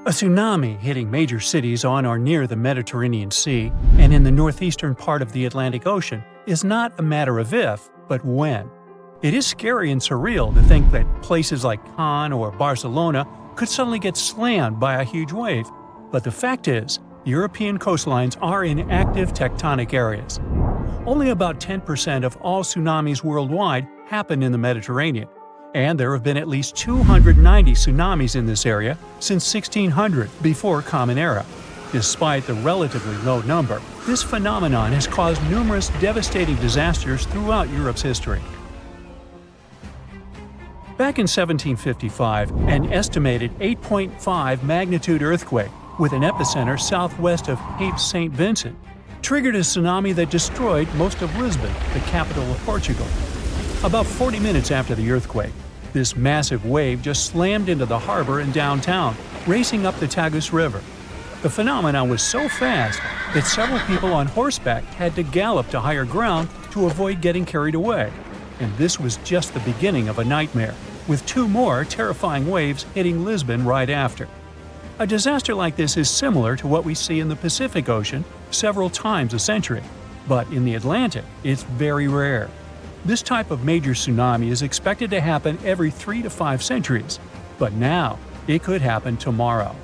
A tsunami hitting major cities on or near the Mediterranean Sea and in the northeastern part of the Atlantic Ocean is not a matter of if, but when. It is scary and surreal to think that places like Cannes or Barcelona could suddenly get slammed by a huge wave, but the fact is, European coastlines are in active tectonic areas. Only about 10% of all tsunamis worldwide happen in the Mediterranean, and there have been at least 290 tsunamis in this area since 1600 before Common Era. Despite the relatively low number, this phenomenon has caused numerous devastating disasters throughout Europe's history. Back in 1755, an estimated 8.5 magnitude earthquake with an epicenter southwest of Cape St. Vincent triggered a tsunami that destroyed most of Lisbon, the capital of Portugal. About 40 minutes after the earthquake, this massive wave just slammed into the harbor in downtown, racing up the Tagus River. The phenomenon was so fast that several people on horseback had to gallop to higher ground to avoid getting carried away. And this was just the beginning of a nightmare, with two more terrifying waves hitting Lisbon right after. A disaster like this is similar to what we see in the Pacific Ocean several times a century, but in the Atlantic, it's very rare. This type of major tsunami is expected to happen every 3 to 5 centuries, but now it could happen tomorrow.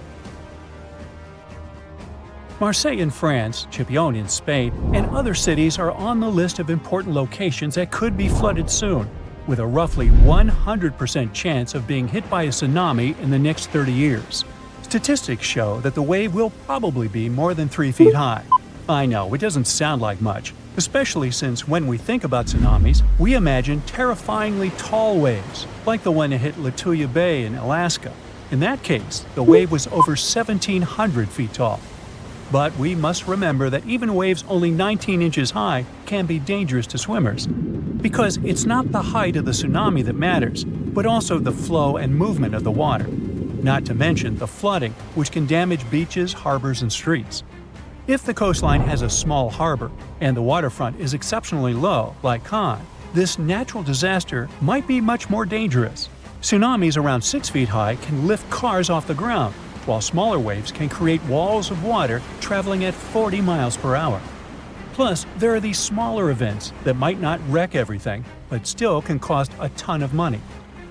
Marseille in France, Chipion in Spain, and other cities are on the list of important locations that could be flooded soon, with a roughly 100% chance of being hit by a tsunami in the next 30 years. Statistics show that the wave will probably be more than 3 feet high. I know, it doesn't sound like much, especially since when we think about tsunamis, we imagine terrifyingly tall waves, like the one that hit Lituya Bay in Alaska. In that case, the wave was over 1,700 feet tall. But we must remember that even waves only 19 inches high can be dangerous to swimmers, because it's not the height of the tsunami that matters, but also the flow and movement of the water. Not to mention the flooding, which can damage beaches, harbors, and streets. If the coastline has a small harbor and the waterfront is exceptionally low, like Cannes, this natural disaster might be much more dangerous. Tsunamis around 6 feet high can lift cars off the ground, while smaller waves can create walls of water traveling at 40 miles per hour. Plus, there are these smaller events that might not wreck everything, but still can cost a ton of money.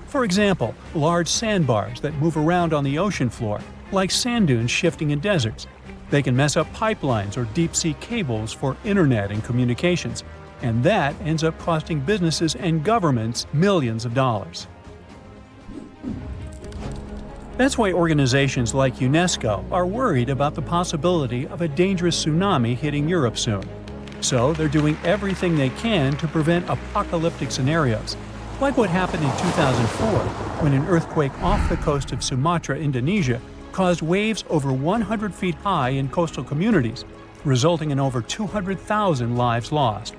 For example, large sandbars that move around on the ocean floor, like sand dunes shifting in deserts. They can mess up pipelines or deep-sea cables for internet and communications, and that ends up costing businesses and governments millions of dollars. That's why organizations like UNESCO are worried about the possibility of a dangerous tsunami hitting Europe soon. So they're doing everything they can to prevent apocalyptic scenarios, like what happened in 2004 when an earthquake off the coast of Sumatra, Indonesia, caused waves over 100 feet high in coastal communities, resulting in over 200,000 lives lost.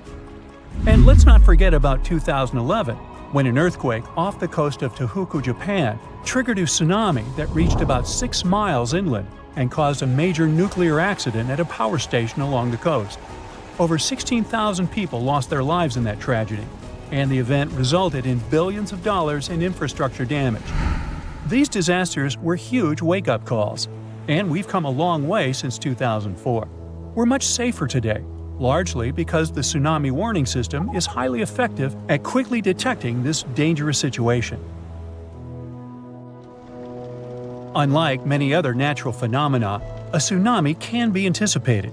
And let's not forget about 2011, when an earthquake off the coast of Tohoku, Japan, triggered a tsunami that reached about 6 miles inland and caused a major nuclear accident at a power station along the coast. Over 16,000 people lost their lives in that tragedy, and the event resulted in billions of dollars in infrastructure damage. These disasters were huge wake-up calls, and we've come a long way since 2004. We're much safer today, largely because the tsunami warning system is highly effective at quickly detecting this dangerous situation. Unlike many other natural phenomena, a tsunami can be anticipated.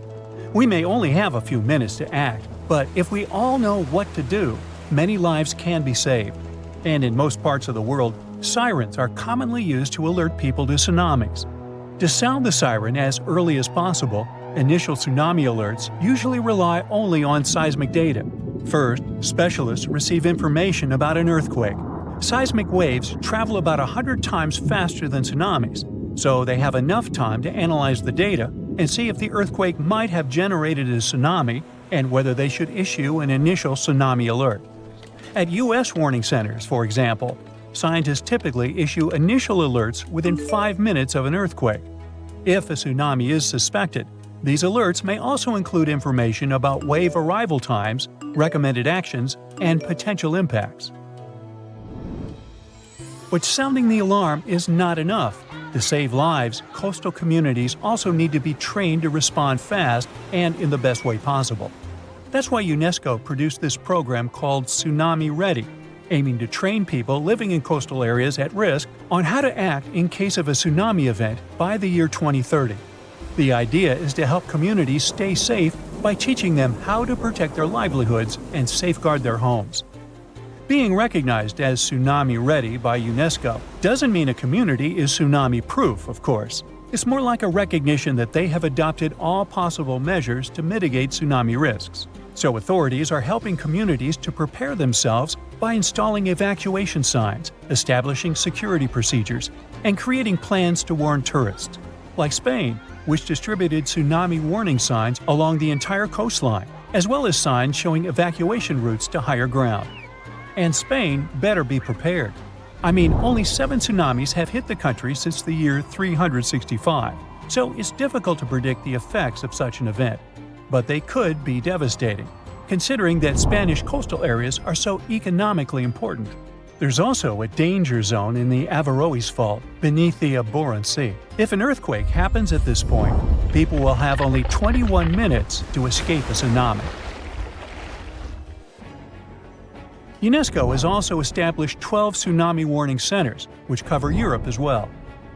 We may only have a few minutes to act, but if we all know what to do, many lives can be saved. And in most parts of the world, sirens are commonly used to alert people to tsunamis. To sound the siren as early as possible, initial tsunami alerts usually rely only on seismic data. First, specialists receive information about an earthquake. Seismic waves travel about 100 times faster than tsunamis, so they have enough time to analyze the data and see if the earthquake might have generated a tsunami and whether they should issue an initial tsunami alert. At U.S. warning centers, for example, scientists typically issue initial alerts within 5 minutes of an earthquake. If a tsunami is suspected, these alerts may also include information about wave arrival times, recommended actions, and potential impacts. But sounding the alarm is not enough. To save lives, coastal communities also need to be trained to respond fast and in the best way possible. That's why UNESCO produced this program called Tsunami Ready, aiming to train people living in coastal areas at risk on how to act in case of a tsunami event by the year 2030. The idea is to help communities stay safe by teaching them how to protect their livelihoods and safeguard their homes. Being recognized as Tsunami Ready by UNESCO doesn't mean a community is tsunami-proof, of course. It's more like a recognition that they have adopted all possible measures to mitigate tsunami risks. So authorities are helping communities to prepare themselves by installing evacuation signs, establishing security procedures, and creating plans to warn tourists. Like Spain, which distributed tsunami warning signs along the entire coastline, as well as signs showing evacuation routes to higher ground. And Spain better be prepared. I mean, only 7 tsunamis have hit the country since the year 365, so it's difficult to predict the effects of such an event. But they could be devastating, considering that Spanish coastal areas are so economically important. There's also a danger zone in the Averroes Fault beneath the Barents Sea. If an earthquake happens at this point, people will have only 21 minutes to escape a tsunami. UNESCO has also established 12 tsunami warning centers, which cover Europe as well.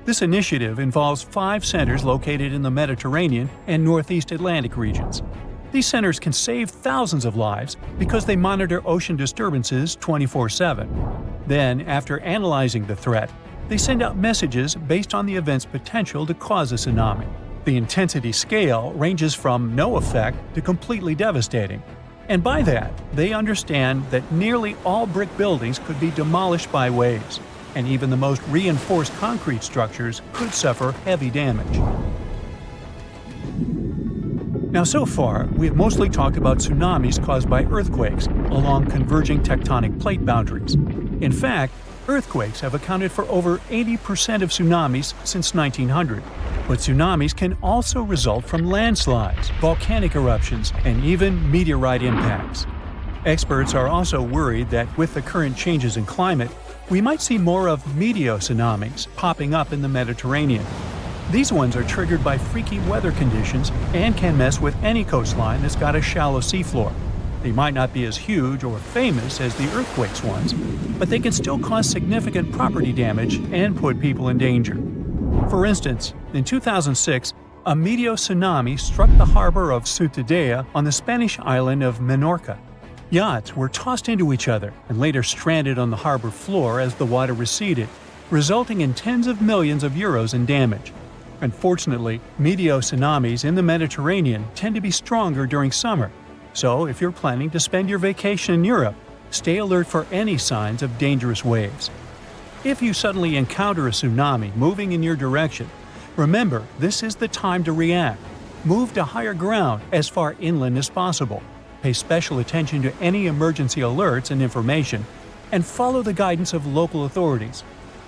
This initiative involves 5 centers located in the Mediterranean and Northeast Atlantic regions. These centers can save thousands of lives because they monitor ocean disturbances 24/7. Then, after analyzing the threat, they send out messages based on the event's potential to cause a tsunami. The intensity scale ranges from no effect to completely devastating. And by that, they understand that nearly all brick buildings could be demolished by waves, and even the most reinforced concrete structures could suffer heavy damage. Now, so far, we have mostly talked about tsunamis caused by earthquakes along converging tectonic plate boundaries. In fact, earthquakes have accounted for over 80% of tsunamis since 1900. But tsunamis can also result from landslides, volcanic eruptions, and even meteorite impacts. Experts are also worried that with the current changes in climate, we might see more of meteotsunamis popping up in the Mediterranean. These ones are triggered by freaky weather conditions and can mess with any coastline that's got a shallow seafloor. They might not be as huge or famous as the earthquakes ones, but they can still cause significant property damage and put people in danger. For instance, in 2006, a meteotsunami struck the harbor of Ciutadella on the Spanish island of Menorca. Yachts were tossed into each other and later stranded on the harbor floor as the water receded, resulting in tens of millions of euros in damage. Unfortunately, meteotsunamis in the Mediterranean tend to be stronger during summer, so if you're planning to spend your vacation in Europe, stay alert for any signs of dangerous waves. If you suddenly encounter a tsunami moving in your direction, remember this is the time to react. Move to higher ground as far inland as possible. Pay special attention to any emergency alerts and information, and follow the guidance of local authorities.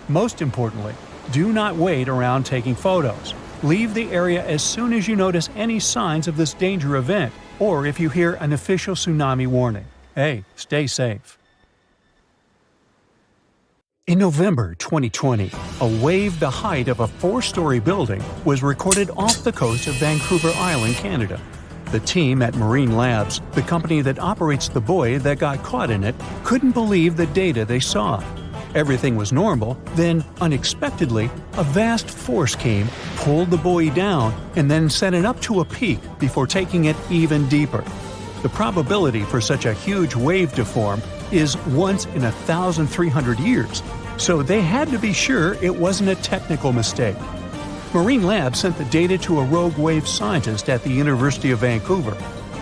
Most importantly, do not wait around taking photos. Leave the area as soon as you notice any signs of this danger event, or if you hear an official tsunami warning. Hey, stay safe. In November 2020, a wave the height of a 4-story building was recorded off the coast of Vancouver Island, Canada. The team at Marine Labs, the company that operates the buoy that got caught in it, couldn't believe the data they saw. Everything was normal, then, unexpectedly, a vast force came, pulled the buoy down, and then sent it up to a peak before taking it even deeper. The probability for such a huge wave to form is once in 1,300 years, so they had to be sure it wasn't a technical mistake. Marine Labs sent the data to a rogue wave scientist at the University of Vancouver.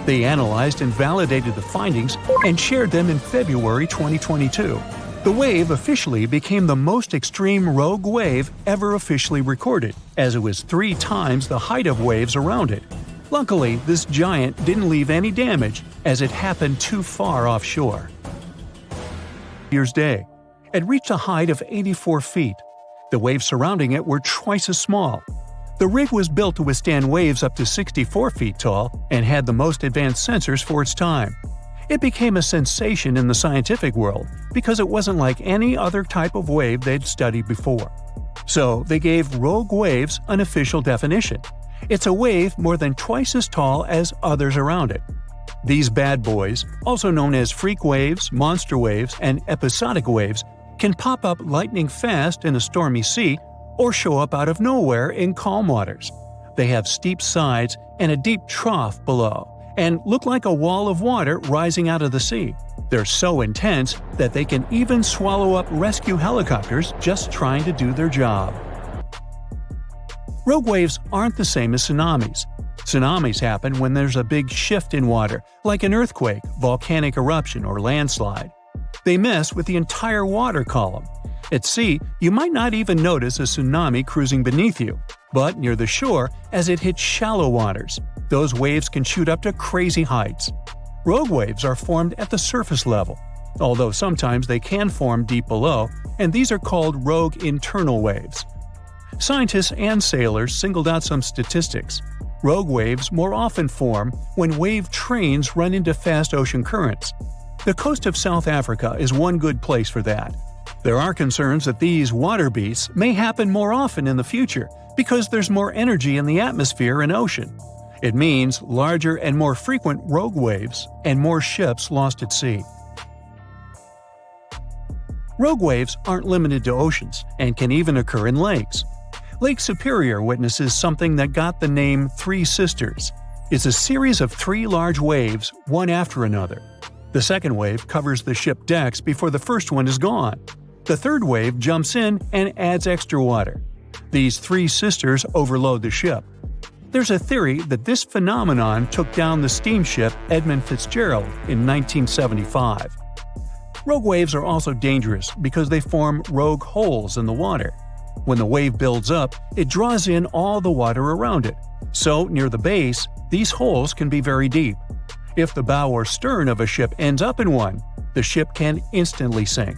They analyzed and validated the findings and shared them in February 2022. The wave officially became the most extreme rogue wave ever officially recorded, as it was 3 times the height of waves around it. Luckily, this giant didn't leave any damage, as it happened too far offshore. Year's Day. It reached a height of 84 feet. The waves surrounding it were twice as small. The rig was built to withstand waves up to 64 feet tall and had the most advanced sensors for its time. It became a sensation in the scientific world because it wasn't like any other type of wave they'd studied before. So they gave rogue waves an official definition. It's a wave more than twice as tall as others around it. These bad boys, also known as freak waves, monster waves, and episodic waves, can pop up lightning fast in a stormy sea or show up out of nowhere in calm waters. They have steep sides and a deep trough below, and look like a wall of water rising out of the sea. They're so intense that they can even swallow up rescue helicopters just trying to do their job. Rogue waves aren't the same as tsunamis. Tsunamis happen when there's a big shift in water, like an earthquake, volcanic eruption, or landslide. They mess with the entire water column. At sea, you might not even notice a tsunami cruising beneath you, but near the shore, as it hits shallow waters, those waves can shoot up to crazy heights. Rogue waves are formed at the surface level, although sometimes they can form deep below, and these are called rogue internal waves. Scientists and sailors singled out some statistics. Rogue waves more often form when wave trains run into fast ocean currents. The coast of South Africa is one good place for that. There are concerns that these water beasts may happen more often in the future because there's more energy in the atmosphere and ocean. It means larger and more frequent rogue waves and more ships lost at sea. Rogue waves aren't limited to oceans and can even occur in lakes. Lake Superior witnesses something that got the name Three Sisters. It's a series of three large waves, one after another. The second wave covers the ship decks before the first one is gone. The third wave jumps in and adds extra water. These three sisters overload the ship. There's a theory that this phenomenon took down the steamship Edmund Fitzgerald in 1975. Rogue waves are also dangerous because they form rogue holes in the water. When the wave builds up, it draws in all the water around it. So, near the base, these holes can be very deep. If the bow or stern of a ship ends up in one, the ship can instantly sink.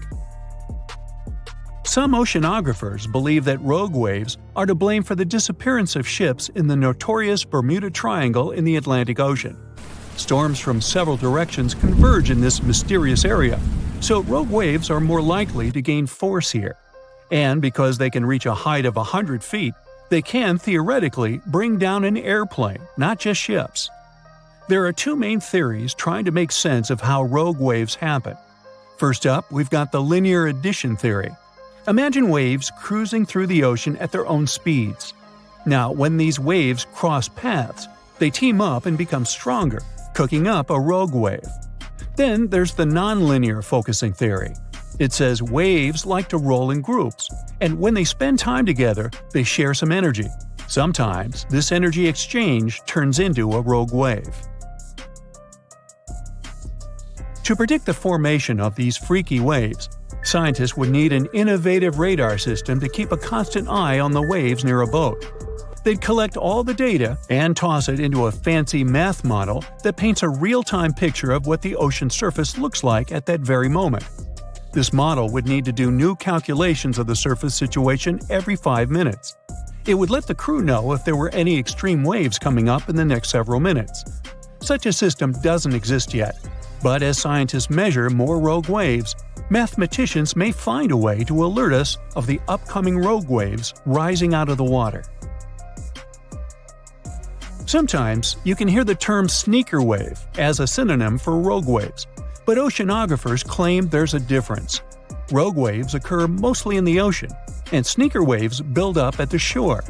Some oceanographers believe that rogue waves are to blame for the disappearance of ships in the notorious Bermuda Triangle in the Atlantic Ocean. Storms from several directions converge in this mysterious area, so rogue waves are more likely to gain force here. And because they can reach a height of 100 feet, they can theoretically bring down an airplane, not just ships. There are two main theories trying to make sense of how rogue waves happen. First up, we've got the linear addition theory. Imagine waves cruising through the ocean at their own speeds. Now, when these waves cross paths, they team up and become stronger, cooking up a rogue wave. Then there's the nonlinear focusing theory. It says waves like to roll in groups, and when they spend time together, they share some energy. Sometimes, this energy exchange turns into a rogue wave. To predict the formation of these freaky waves, scientists would need an innovative radar system to keep a constant eye on the waves near a boat. They'd collect all the data and toss it into a fancy math model that paints a real-time picture of what the ocean surface looks like at that very moment. This model would need to do new calculations of the surface situation every 5 minutes. It would let the crew know if there were any extreme waves coming up in the next several minutes. Such a system doesn't exist yet, but as scientists measure more rogue waves, mathematicians may find a way to alert us of the upcoming rogue waves rising out of the water. Sometimes you can hear the term sneaker wave as a synonym for rogue waves, but oceanographers claim there's a difference. Rogue waves occur mostly in the ocean, and sneaker waves build up at the shore.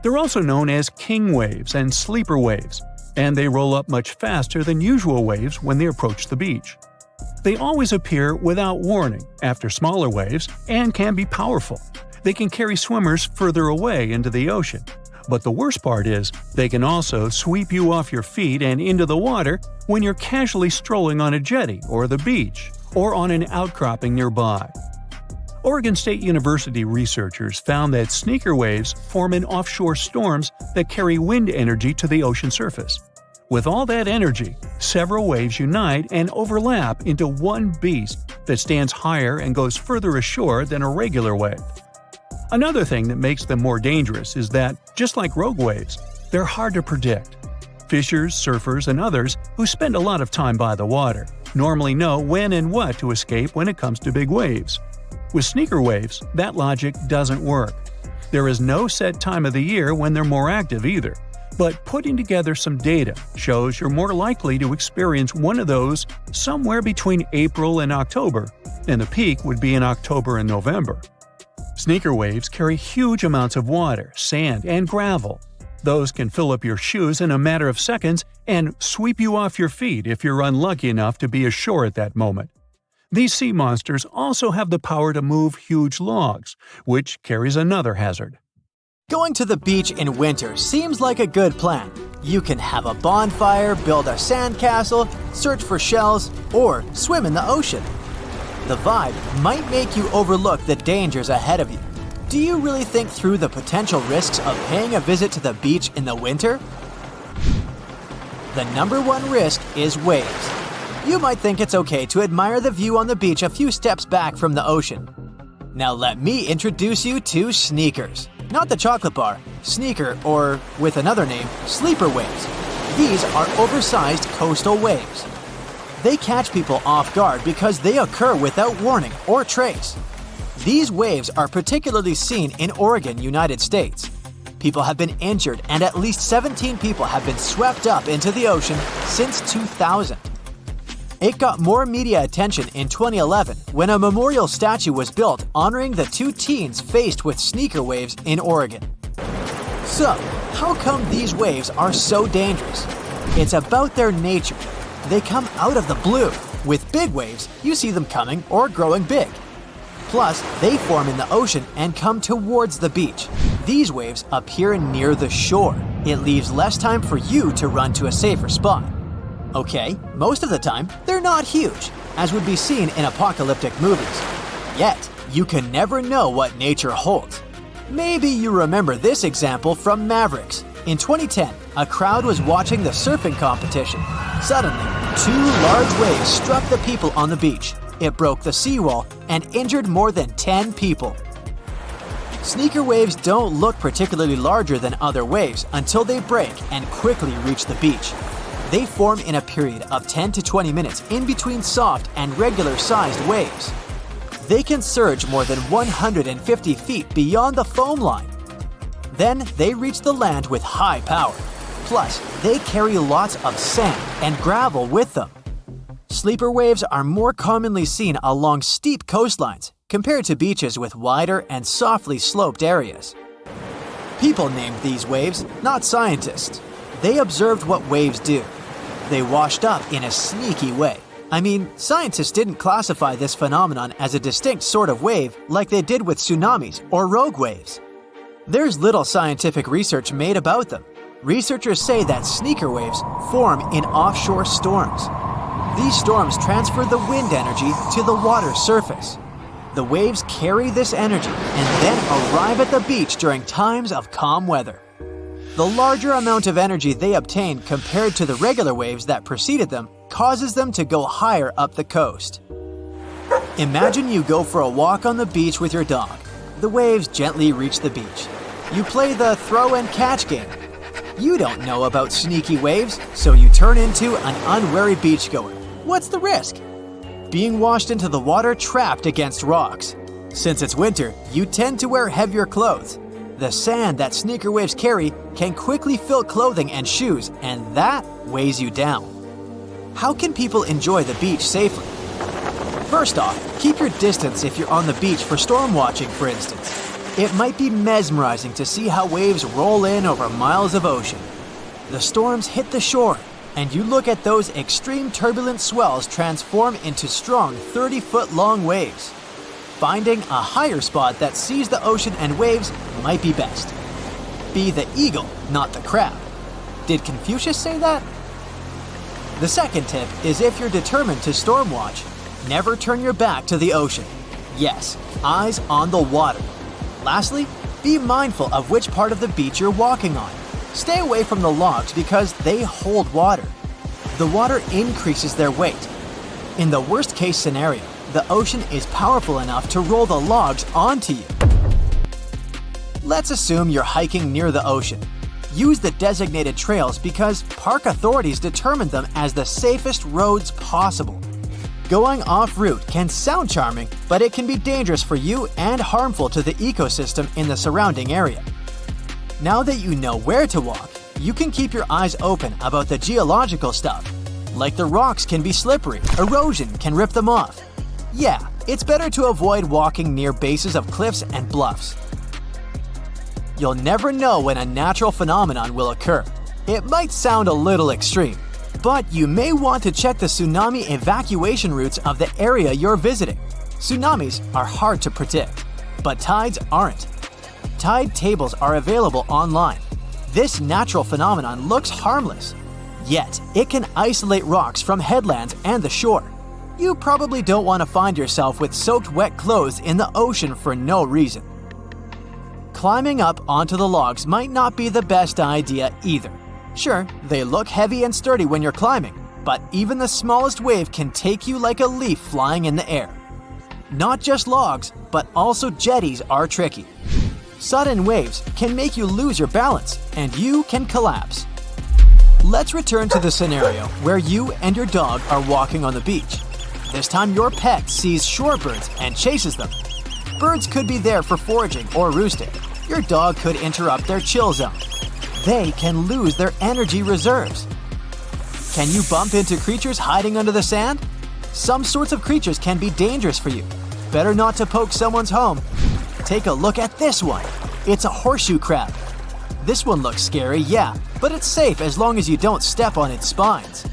They're also known as king waves and sleeper waves, and they roll up much faster than usual waves when they approach the beach. They always appear without warning after smaller waves and can be powerful. They can carry swimmers further away into the ocean. But the worst part is, they can also sweep you off your feet and into the water when you're casually strolling on a jetty or the beach, or on an outcropping nearby. Oregon State University researchers found that sneaker waves form in offshore storms that carry wind energy to the ocean surface. With all that energy, several waves unite and overlap into one beast that stands higher and goes further ashore than a regular wave. Another thing that makes them more dangerous is that, just like rogue waves, they're hard to predict. Fishers, surfers, and others who spend a lot of time by the water normally know when and what to escape when it comes to big waves. With sneaker waves, that logic doesn't work. There is no set time of the year when they're more active either, but putting together some data shows you're more likely to experience one of those somewhere between April and October, and the peak would be in October and November. Sneaker waves carry huge amounts of water, sand, and gravel. Those can fill up your shoes in a matter of seconds and sweep you off your feet if you're unlucky enough to be ashore at that moment. These sea monsters also have the power to move huge logs, which carries another hazard. Going to the beach in winter seems like a good plan. You can have a bonfire, build a sandcastle, search for shells, or swim in the ocean. The vibe might make you overlook the dangers ahead of you. Do you really think through the potential risks of paying a visit to the beach in the winter? The number one risk is waves. You might think it's okay to admire the view on the beach a few steps back from the ocean. Now let me introduce you to sneakers. Not the chocolate bar, sneaker, or with another name, sleeper waves. These are oversized coastal waves. They catch people off guard because they occur without warning or trace. These waves are particularly seen in Oregon, United States. People have been injured and at least 17 people have been swept up into the ocean since 2000. It got more media attention in 2011 when a memorial statue was built honoring the two teens faced with sneaker waves in Oregon. So, how come these waves are so dangerous? It's about their nature. They come out of the blue. With big waves, you see them coming or growing big. Plus, they form in the ocean and come towards the beach. These waves appear near the shore. It leaves less time for you to run to a safer spot. Okay, most of the time, they're not huge, as would be seen in apocalyptic movies. Yet, you can never know what nature holds. Maybe you remember this example from Mavericks. In 2010, a crowd was watching the surfing competition. Suddenly, two large waves struck the people on the beach. It broke the seawall and injured more than 10 people. Sneaker waves don't look particularly larger than other waves until they break and quickly reach the beach. They form in a period of 10 to 20 minutes in between soft and regular-sized waves. They can surge more than 150 feet beyond the foam line. Then they reach the land with high power. Plus, they carry lots of sand and gravel with them. Sleeper waves are more commonly seen along steep coastlines compared to beaches with wider and softly sloped areas. People named these waves, not scientists. They observed what waves do. They washed up in a sneaky way. I mean, scientists didn't classify this phenomenon as a distinct sort of wave like they did with tsunamis or rogue waves. There's little scientific research made about them. Researchers say that sneaker waves form in offshore storms. These storms transfer the wind energy to the water surface. The waves carry this energy and then arrive at the beach during times of calm weather. The larger amount of energy they obtain compared to the regular waves that preceded them causes them to go higher up the coast. Imagine you go for a walk on the beach with your dog. The waves gently reach the beach. You play the throw and catch game. You don't know about sneaky waves, so you turn into an unwary beachgoer. What's the risk? Being washed into the water trapped against rocks. Since it's winter, you tend to wear heavier clothes. The sand that sneaker waves carry can quickly fill clothing and shoes, and that weighs you down. How can people enjoy the beach safely? First off, keep your distance if you're on the beach for storm watching, for instance. It might be mesmerizing to see how waves roll in over miles of ocean. The storms hit the shore, and you look at those extreme turbulent swells transform into strong 30-foot-long waves. Finding a higher spot that sees the ocean and waves might be best. Be the eagle, not the crab. Did Confucius say that? The second tip is if you're determined to storm watch, never turn your back to the ocean. Yes, eyes on the water. Lastly, be mindful of which part of the beach you're walking on. Stay away from the logs because they hold water. The water increases their weight. In the worst-case scenario, the ocean is powerful enough to roll the logs onto you. Let's assume you're hiking near the ocean. Use the designated trails because park authorities determine them as the safest roads possible. Going off-route can sound charming, but it can be dangerous for you and harmful to the ecosystem in the surrounding area. Now that you know where to walk, you can keep your eyes open about the geological stuff. Like the rocks can be slippery, erosion can rip them off. Yeah, it's better to avoid walking near bases of cliffs and bluffs. You'll never know when a natural phenomenon will occur. It might sound a little extreme, but you may want to check the tsunami evacuation routes of the area you're visiting. Tsunamis are hard to predict, but tides aren't. Tide tables are available online. This natural phenomenon looks harmless, yet it can isolate rocks from headlands and the shore. You probably don't want to find yourself with soaked wet clothes in the ocean for no reason. Climbing up onto the logs might not be the best idea either. Sure, they look heavy and sturdy when you're climbing, but even the smallest wave can take you like a leaf flying in the air. Not just logs, but also jetties are tricky. Sudden waves can make you lose your balance, and you can collapse. Let's return to the scenario where you and your dog are walking on the beach. This time your pet sees shorebirds and chases them. Birds could be there for foraging or roosting. Your dog could interrupt their chill zone. They can lose their energy reserves. Can you bump into creatures hiding under the sand? Some sorts of creatures can be dangerous for you. Better not to poke someone's home. Take a look at this one. It's a horseshoe crab. This one looks scary, yeah, but it's safe as long as you don't step on its spines.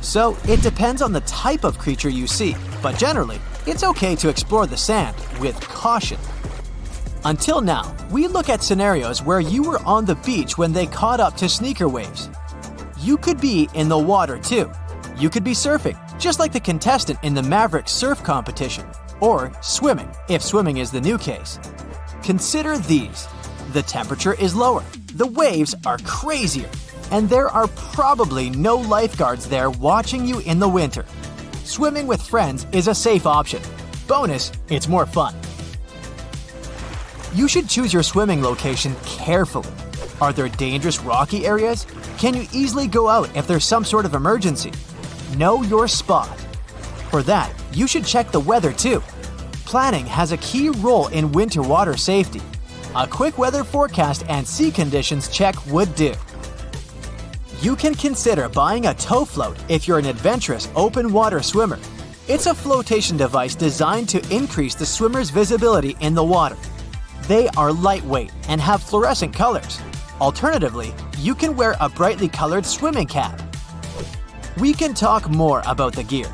So it depends on the type of creature you see, but generally, it's okay to explore the sand with caution. Until now, we look at scenarios where you were on the beach when they caught up to sneaker waves. You could be in the water too. You could be surfing, just like the contestant in the Maverick surf competition, or swimming, if swimming is the new case. Consider these. The temperature is lower, the waves are crazier, and there are probably no lifeguards there watching you in the winter. Swimming with friends is a safe option. Bonus, it's more fun. You should choose your swimming location carefully. Are there dangerous rocky areas? Can you easily go out if there's some sort of emergency? Know your spot. For that, you should check the weather too. Planning has a key role in winter water safety. A quick weather forecast and sea conditions check would do. You can consider buying a tow float if you're an adventurous open water swimmer. It's a flotation device designed to increase the swimmer's visibility in the water. They are lightweight and have fluorescent colors. Alternatively, you can wear a brightly colored swimming cap. We can talk more about the gear.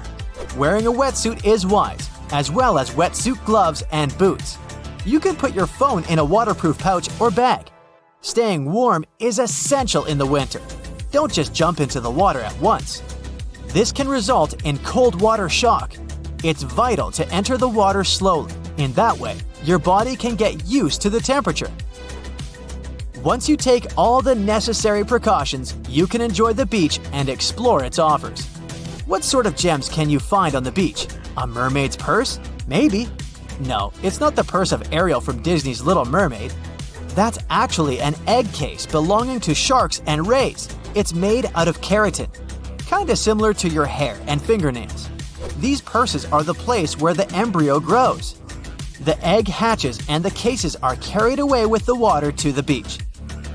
Wearing a wetsuit is wise, as well as wetsuit gloves and boots. You can put your phone in a waterproof pouch or bag. Staying warm is essential in the winter. Don't just jump into the water at once. This can result in cold water shock. It's vital to enter the water slowly. In that way, your body can get used to the temperature. Once you take all the necessary precautions, you can enjoy the beach and explore its offers. What sort of gems can you find on the beach? A mermaid's purse? Maybe. No, it's not the purse of Ariel from Disney's Little Mermaid. That's actually an egg case belonging to sharks and rays. It's made out of keratin, kinda similar to your hair and fingernails. These purses are the place where the embryo grows. The egg hatches and the cases are carried away with the water to the beach.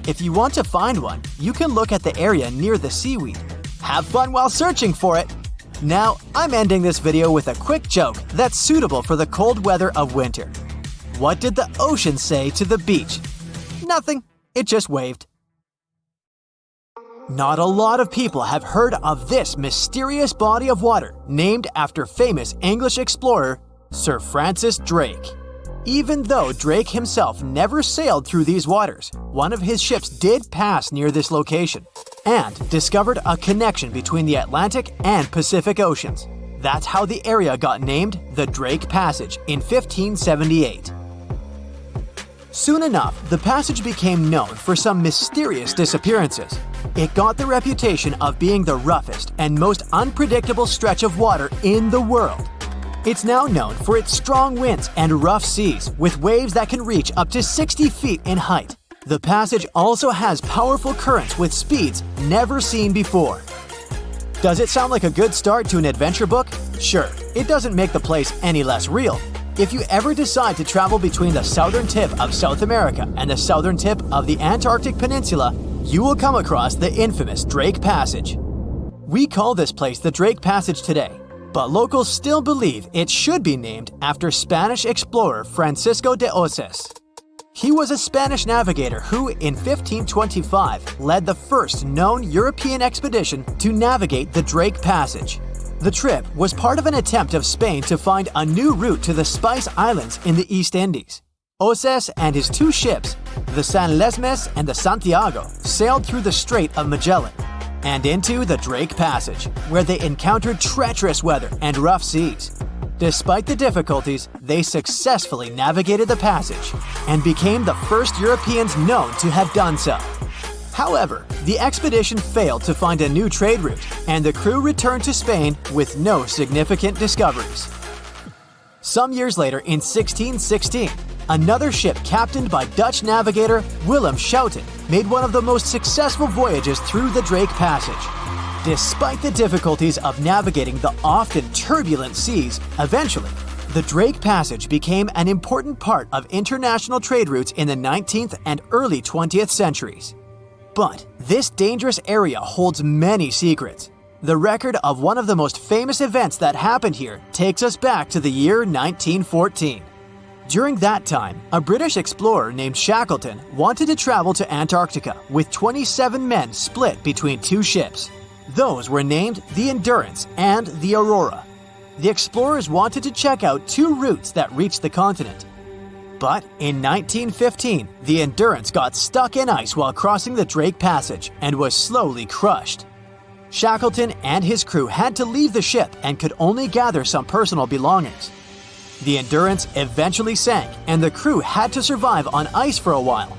If you want to find one, you can look at the area near the seaweed. Have fun while searching for it! Now, I'm ending this video with a quick joke that's suitable for the cold weather of winter. What did the ocean say to the beach? Nothing, it just waved. Not a lot of people have heard of this mysterious body of water named after famous English explorer Sir Francis Drake. Even though Drake himself never sailed through these waters, one of his ships did pass near this location and discovered a connection between the Atlantic and Pacific Oceans. That's how the area got named the Drake Passage in 1578. Soon enough, the passage became known for some mysterious disappearances. It got the reputation of being the roughest and most unpredictable stretch of water in the world. It's now known for its strong winds and rough seas, with waves that can reach up to 60 feet in height. The passage also has powerful currents with speeds never seen before. Does it sound like a good start to an adventure book? Sure, it doesn't make the place any less real. If you ever decide to travel between the southern tip of South America and the southern tip of the Antarctic Peninsula, you will come across the infamous Drake Passage. We call this place the Drake Passage today, but locals still believe it should be named after Spanish explorer Francisco de Oces. He was a Spanish navigator who, in 1525, led the first known European expedition to navigate the Drake Passage. The trip was part of an attempt of Spain to find a new route to the Spice Islands in the East Indies. Oces and his two ships, the San Lesmes and the Santiago, sailed through the Strait of Magellan and into the Drake Passage, where they encountered treacherous weather and rough seas. Despite the difficulties, they successfully navigated the passage and became the first Europeans known to have done so. However, the expedition failed to find a new trade route, and the crew returned to Spain with no significant discoveries. Some years later, in 1616, another ship captained by Dutch navigator Willem Schouten made one of the most successful voyages through the Drake Passage. Despite the difficulties of navigating the often turbulent seas, eventually, the Drake Passage became an important part of international trade routes in the 19th and early 20th centuries. But this dangerous area holds many secrets. The record of one of the most famous events that happened here takes us back to the year 1914. During that time, a British explorer named Shackleton wanted to travel to Antarctica with 27 men split between two ships. Those were named the Endurance and the Aurora. The explorers wanted to check out two routes that reached the continent. But in 1915, the Endurance got stuck in ice while crossing the Drake Passage and was slowly crushed. Shackleton and his crew had to leave the ship and could only gather some personal belongings. The Endurance eventually sank, and the crew had to survive on ice for a while.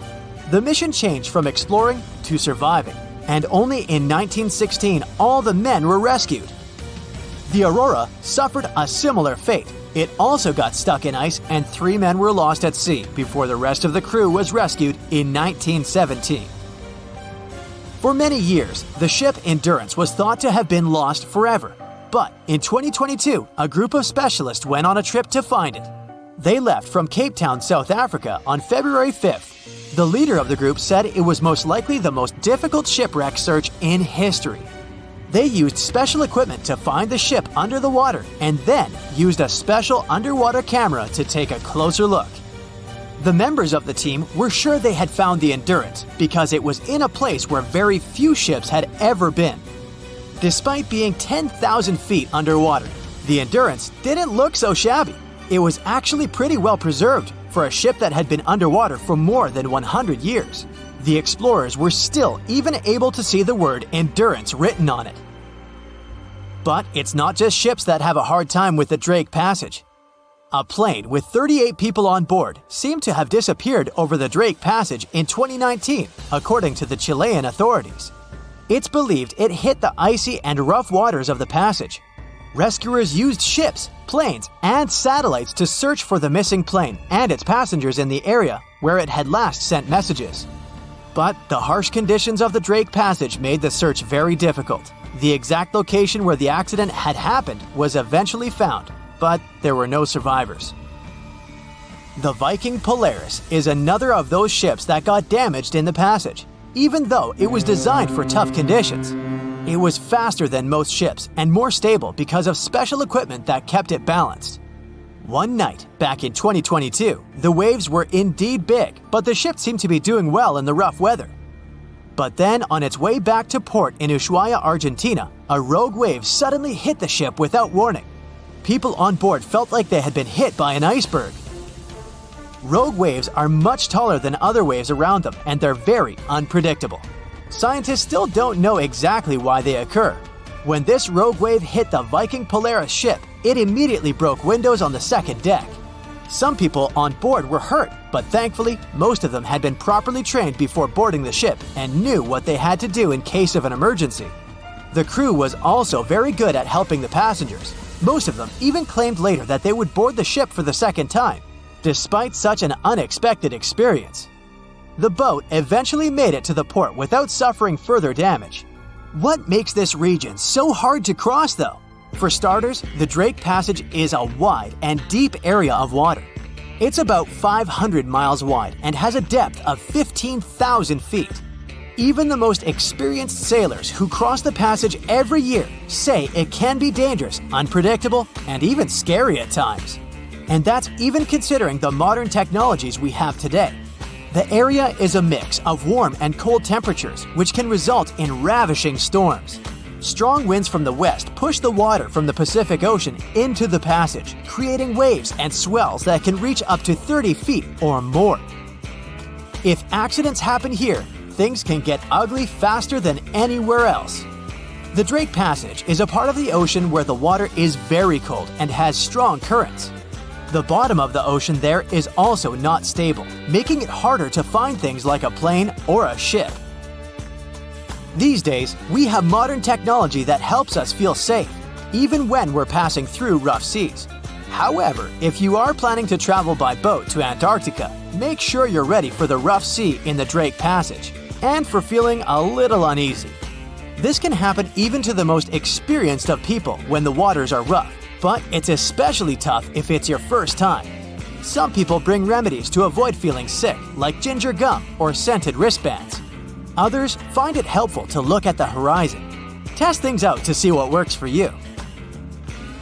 The mission changed from exploring to surviving, and only in 1916 all the men were rescued. The Aurora suffered a similar fate. It also got stuck in ice, and 3 men were lost at sea before the rest of the crew was rescued in 1917. For many years, the ship Endurance was thought to have been lost forever. But in 2022, a group of specialists went on a trip to find it. They left from Cape Town, South Africa on February 5th. The leader of the group said it was most likely the most difficult shipwreck search in history. They used special equipment to find the ship under the water and then used a special underwater camera to take a closer look. The members of the team were sure they had found the Endurance because it was in a place where very few ships had ever been. Despite being 10,000 feet underwater, the Endurance didn't look so shabby. It was actually pretty well preserved for a ship that had been underwater for more than 100 years. The explorers were still even able to see the word Endurance written on it. But it's not just ships that have a hard time with the Drake Passage. A plane with 38 people on board seemed to have disappeared over the Drake Passage in 2019, according to the Chilean authorities. It's believed it hit the icy and rough waters of the passage. Rescuers used ships, planes, and satellites to search for the missing plane and its passengers in the area where it had last sent messages. But the harsh conditions of the Drake Passage made the search very difficult. The exact location where the accident had happened was eventually found, but there were no survivors. The Viking Polaris is another of those ships that got damaged in the passage, even though it was designed for tough conditions. It was faster than most ships and more stable because of special equipment that kept it balanced. One night, back in 2022, the waves were indeed big, but the ship seemed to be doing well in the rough weather. But then, on its way back to port in Ushuaia, Argentina, a rogue wave suddenly hit the ship without warning. People on board felt like they had been hit by an iceberg. Rogue waves are much taller than other waves around them, and they're very unpredictable. Scientists still don't know exactly why they occur. When this rogue wave hit the Viking Polaris ship, it immediately broke windows on the second deck. Some people on board were hurt, but thankfully, most of them had been properly trained before boarding the ship and knew what they had to do in case of an emergency. The crew was also very good at helping the passengers. Most of them even claimed later that they would board the ship for the second time, despite such an unexpected experience. The boat eventually made it to the port without suffering further damage. What makes this region so hard to cross, though? For starters, the Drake Passage is a wide and deep area of water. It's about 500 miles wide and has a depth of 15,000 feet. Even the most experienced sailors who cross the passage every year say it can be dangerous, unpredictable, and even scary at times. And that's even considering the modern technologies we have today. The area is a mix of warm and cold temperatures, which can result in ravishing storms. Strong winds from the west push the water from the Pacific Ocean into the passage, creating waves and swells that can reach up to 30 feet or more. If accidents happen here, things can get ugly faster than anywhere else. The Drake Passage is a part of the ocean where the water is very cold and has strong currents. The bottom of the ocean there is also not stable, making it harder to find things like a plane or a ship. These days, we have modern technology that helps us feel safe, even when we're passing through rough seas. However, if you are planning to travel by boat to Antarctica, make sure you're ready for the rough sea in the Drake Passage, and for feeling a little uneasy. This can happen even to the most experienced of people when the waters are rough, but it's especially tough if it's your first time. Some people bring remedies to avoid feeling sick, like ginger gum or scented wristbands. Others find it helpful to look at the horizon. Test things out to see what works for you.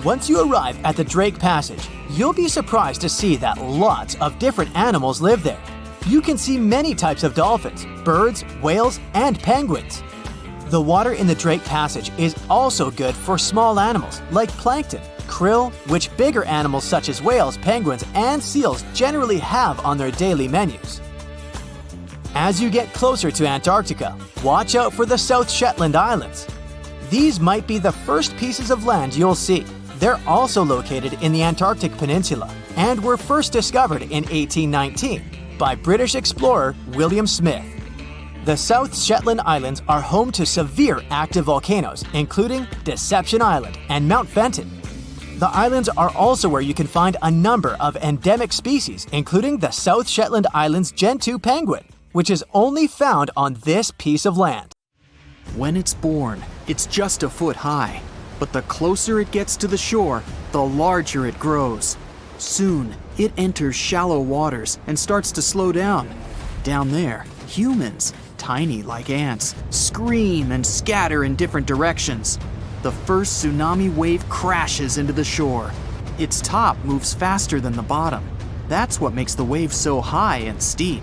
Once you arrive at the Drake Passage, you'll be surprised to see that lots of different animals live there. You can see many types of dolphins, birds, whales, and penguins. The water in the Drake Passage is also good for small animals like plankton, krill, which bigger animals such as whales, penguins, and seals generally have on their daily menus. As you get closer to Antarctica, watch out for the South Shetland Islands. These might be the first pieces of land you'll see. They're also located in the Antarctic Peninsula and were first discovered in 1819 by British explorer William Smith. The South Shetland Islands are home to severe active volcanoes, including Deception Island and Mount Fenton. The islands are also where you can find a number of endemic species, including the South Shetland Islands Gentoo penguin, which is only found on this piece of land. When it's born, it's just a foot high, but the closer it gets to the shore, the larger it grows. Soon, it enters shallow waters and starts to slow down. Down there, humans, tiny like ants, scream and scatter in different directions. The first tsunami wave crashes into the shore. Its top moves faster than the bottom. That's what makes the wave so high and steep.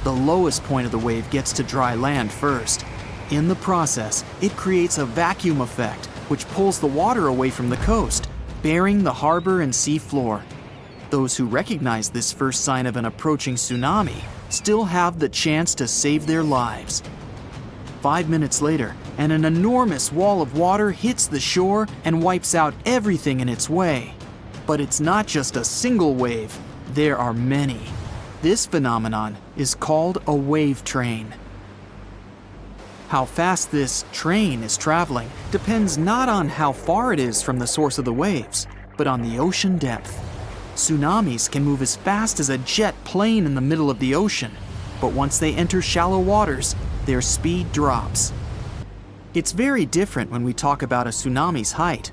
The lowest point of the wave gets to dry land first. In the process, it creates a vacuum effect, which pulls the water away from the coast, burying the harbor and sea floor. Those who recognize this first sign of an approaching tsunami still have the chance to save their lives. 5 minutes later, and an enormous wall of water hits the shore and wipes out everything in its way. But it's not just a single wave, there are many. This phenomenon is called a wave train. How fast this train is traveling depends not on how far it is from the source of the waves, but on the ocean depth. Tsunamis can move as fast as a jet plane in the middle of the ocean, but once they enter shallow waters, their speed drops. It's very different when we talk about a tsunami's height.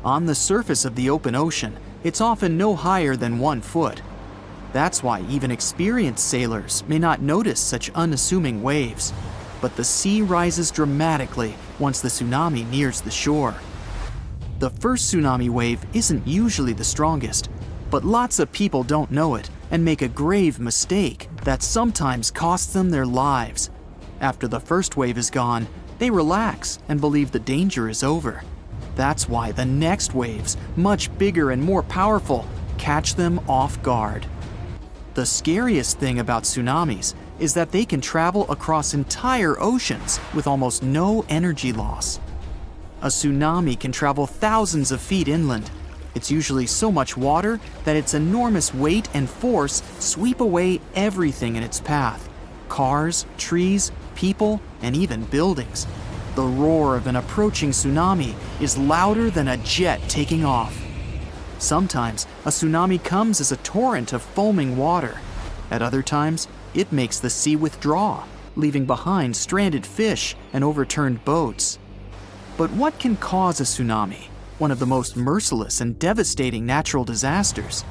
On the surface of the open ocean, it's often no higher than 1 foot. That's why even experienced sailors may not notice such unassuming waves. But the sea rises dramatically once the tsunami nears the shore. The first tsunami wave isn't usually the strongest, but lots of people don't know it and make a grave mistake that sometimes costs them their lives. After the first wave is gone, they relax and believe the danger is over. That's why the next waves, much bigger and more powerful, catch them off guard. The scariest thing about tsunamis is that they can travel across entire oceans with almost no energy loss. A tsunami can travel thousands of feet inland. It's usually so much water that its enormous weight and force sweep away everything in its path: cars, trees, people, and even buildings. The roar of an approaching tsunami is louder than a jet taking off. Sometimes, a tsunami comes as a torrent of foaming water. At other times, it makes the sea withdraw, leaving behind stranded fish and overturned boats. But what can cause a tsunami? one of the most merciless and devastating natural disasters.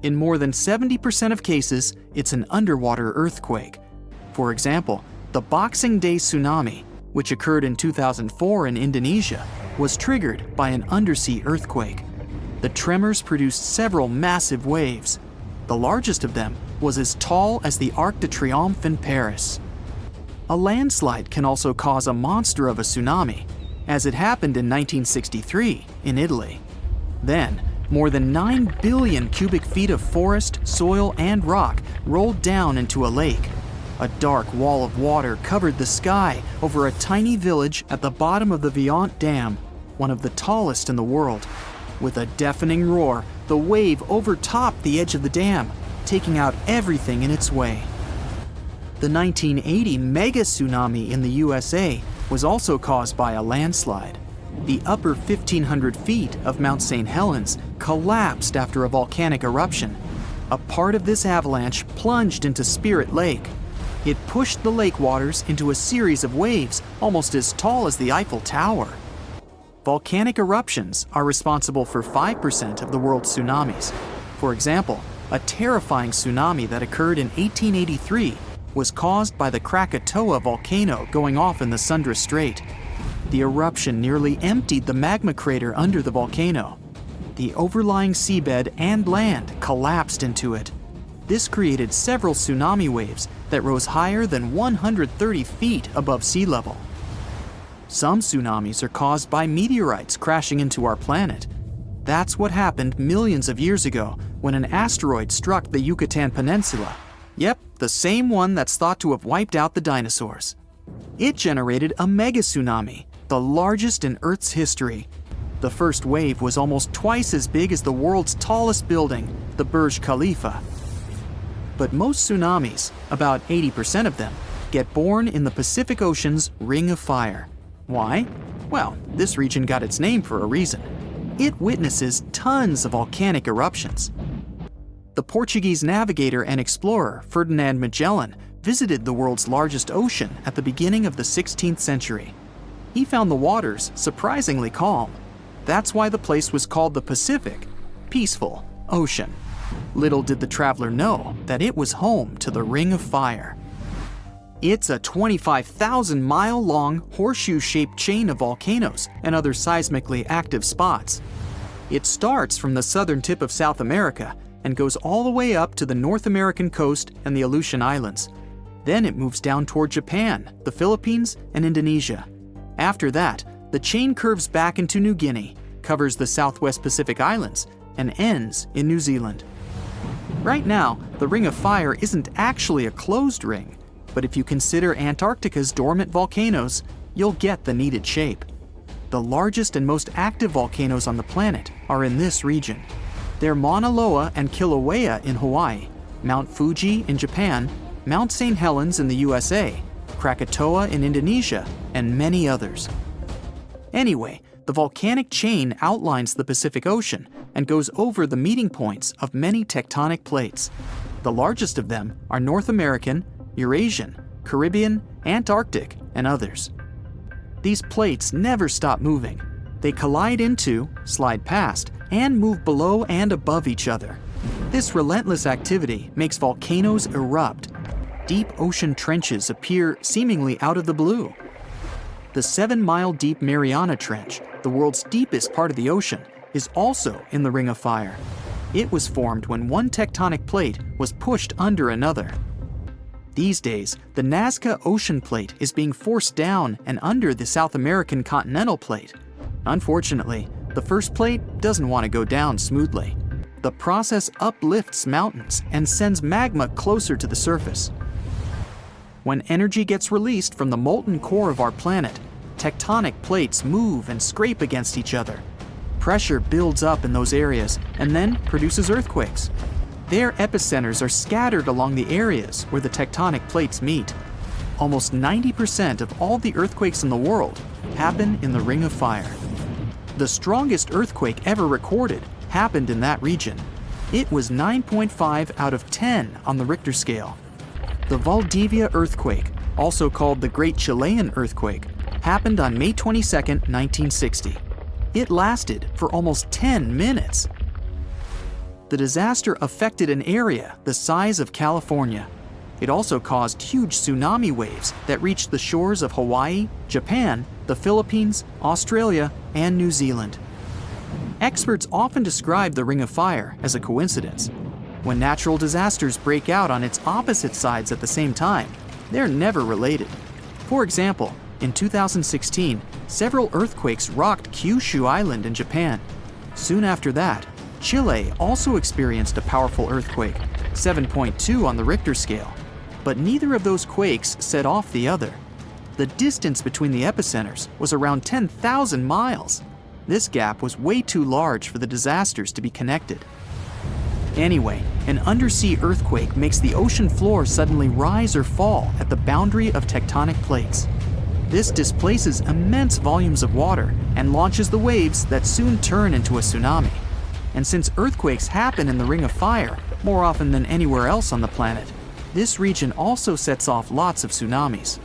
In more than 70% of cases, it's an underwater earthquake. For example, the Boxing Day tsunami, which occurred in 2004 in Indonesia, was triggered by an undersea earthquake. The tremors produced several massive waves. The largest of them was as tall as the Arc de Triomphe in Paris. A landslide can also cause a monster of a tsunami, as it happened in 1963 in Italy. Then, more than 9 billion cubic feet of forest, soil, and rock rolled down into a lake. A dark wall of water covered the sky over a tiny village at the bottom of the Viant Dam, one of the tallest in the world. With a deafening roar, the wave overtopped the edge of the dam, taking out everything in its way. The 1980 mega tsunami in the USA was also caused by a landslide. The upper 1,500 feet of Mount St. Helens collapsed after a volcanic eruption. A part of this avalanche plunged into Spirit Lake. It pushed the lake waters into a series of waves almost as tall as the Eiffel Tower. Volcanic eruptions are responsible for 5% of the world's tsunamis. For example, a terrifying tsunami that occurred in 1883 was caused by the Krakatoa volcano going off in the Sunda Strait. The eruption nearly emptied the magma crater under the volcano. The overlying seabed and land collapsed into it. This created several tsunami waves that rose higher than 130 feet above sea level. Some tsunamis are caused by meteorites crashing into our planet. That's what happened millions of years ago when an asteroid struck the Yucatan Peninsula. Yep, the same one that's thought to have wiped out the dinosaurs. It generated a mega tsunami, the largest in Earth's history. The first wave was almost twice as big as the world's tallest building, the Burj Khalifa. But most tsunamis, about 80% of them, get born in the Pacific Ocean's Ring of Fire. Why? Well, this region got its name for a reason. It witnesses tons of volcanic eruptions. The Portuguese navigator and explorer Ferdinand Magellan visited the world's largest ocean at the beginning of the 16th century. He found the waters surprisingly calm. That's why the place was called the Pacific, peaceful ocean. Little did the traveler know that it was home to the Ring of Fire. It's a 25,000-mile-long horseshoe-shaped chain of volcanoes and other seismically active spots. It starts from the southern tip of South America and goes all the way up to the North American coast and the Aleutian Islands. Then it moves down toward Japan, the Philippines, and Indonesia. After that, the chain curves back into New Guinea, covers the Southwest Pacific Islands, and ends in New Zealand. Right now, the Ring of Fire isn't actually a closed ring, but if you consider Antarctica's dormant volcanoes, you'll get the needed shape. The largest and most active volcanoes on the planet are in this region. They're Mauna Loa and Kilauea in Hawaii, Mount Fuji in Japan, Mount St. Helens in the USA, Krakatoa in Indonesia, and many others. Anyway, the volcanic chain outlines the Pacific Ocean and goes over the meeting points of many tectonic plates. The largest of them are North American, Eurasian, Caribbean, Antarctic, and others. These plates never stop moving. They collide into, slide past, and move below and above each other. This relentless activity makes volcanoes erupt. Deep ocean trenches appear seemingly out of the blue. The 7-mile-deep Mariana Trench, the world's deepest part of the ocean, is also in the Ring of Fire. It was formed when one tectonic plate was pushed under another. These days, the Nazca Ocean Plate is being forced down and under the South American Continental Plate. Unfortunately, the first plate doesn't want to go down smoothly. The process uplifts mountains and sends magma closer to the surface. When energy gets released from the molten core of our planet, tectonic plates move and scrape against each other. Pressure builds up in those areas and then produces earthquakes. Their epicenters are scattered along the areas where the tectonic plates meet. Almost 90% of all the earthquakes in the world happen in the Ring of Fire. The strongest earthquake ever recorded happened in that region. It was 9.5 out of 10 on the Richter scale. The Valdivia earthquake, also called the Great Chilean Earthquake, happened on May 22, 1960. It lasted for almost 10 minutes. The disaster affected an area the size of California. It also caused huge tsunami waves that reached the shores of Hawaii, Japan, the Philippines, Australia, and New Zealand. Experts often describe the Ring of Fire as a coincidence. When natural disasters break out on its opposite sides at the same time, they're never related. For example, in 2016, several earthquakes rocked Kyushu Island in Japan. Soon after that, Chile also experienced a powerful earthquake, 7.2 on the Richter scale. But neither of those quakes set off the other. The distance between the epicenters was around 10,000 miles. This gap was way too large for the disasters to be connected. Anyway, an undersea earthquake makes the ocean floor suddenly rise or fall at the boundary of tectonic plates. This displaces immense volumes of water and launches the waves that soon turn into a tsunami. And since earthquakes happen in the Ring of Fire more often than anywhere else on the planet, this region also sets off lots of tsunamis.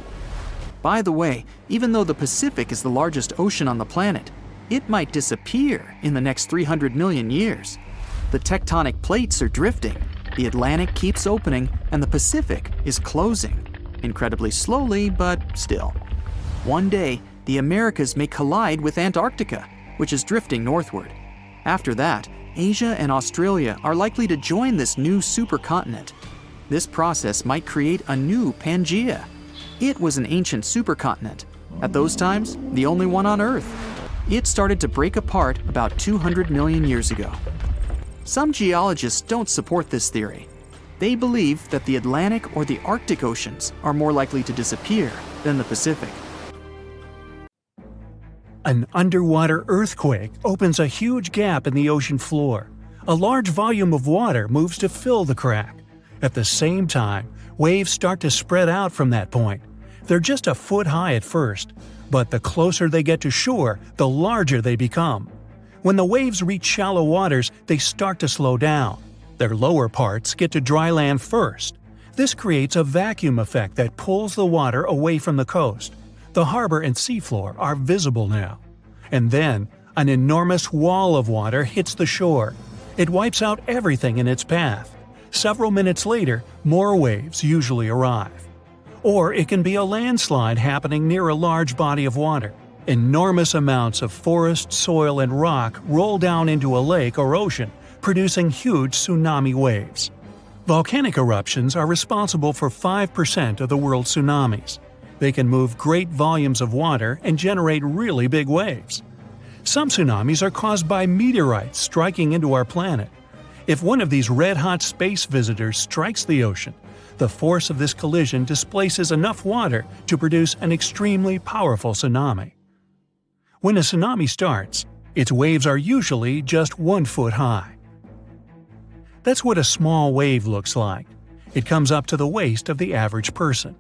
By the way, even though the Pacific is the largest ocean on the planet, it might disappear in the next 300 million years. The tectonic plates are drifting, the Atlantic keeps opening, and the Pacific is closing. Incredibly slowly, but still. One day, the Americas may collide with Antarctica, which is drifting northward. After that, Asia and Australia are likely to join this new supercontinent. This process might create a new Pangaea. It was an ancient supercontinent. At those times, the only one on Earth. It started to break apart about 200 million years ago. Some geologists don't support this theory. They believe that the Atlantic or the Arctic oceans are more likely to disappear than the Pacific. An underwater earthquake opens a huge gap in the ocean floor. A large volume of water moves to fill the crack. At the same time, waves start to spread out from that point. They're just a foot high at first, but the closer they get to shore, the larger they become. When the waves reach shallow waters, they start to slow down. Their lower parts get to dry land first. This creates a vacuum effect that pulls the water away from the coast. The harbor and seafloor are visible now. And then, an enormous wall of water hits the shore. It wipes out everything in its path. Several minutes later, more waves usually arrive. Or it can be a landslide happening near a large body of water. Enormous amounts of forest, soil, and rock roll down into a lake or ocean, producing huge tsunami waves. Volcanic eruptions are responsible for 5% of the world's tsunamis. They can move great volumes of water and generate really big waves. Some tsunamis are caused by meteorites striking into our planet. If one of these red-hot space visitors strikes the ocean, the force of this collision displaces enough water to produce an extremely powerful tsunami. When a tsunami starts, its waves are usually just 1 foot high. That's what a small wave looks like. It comes up to the waist of the average person.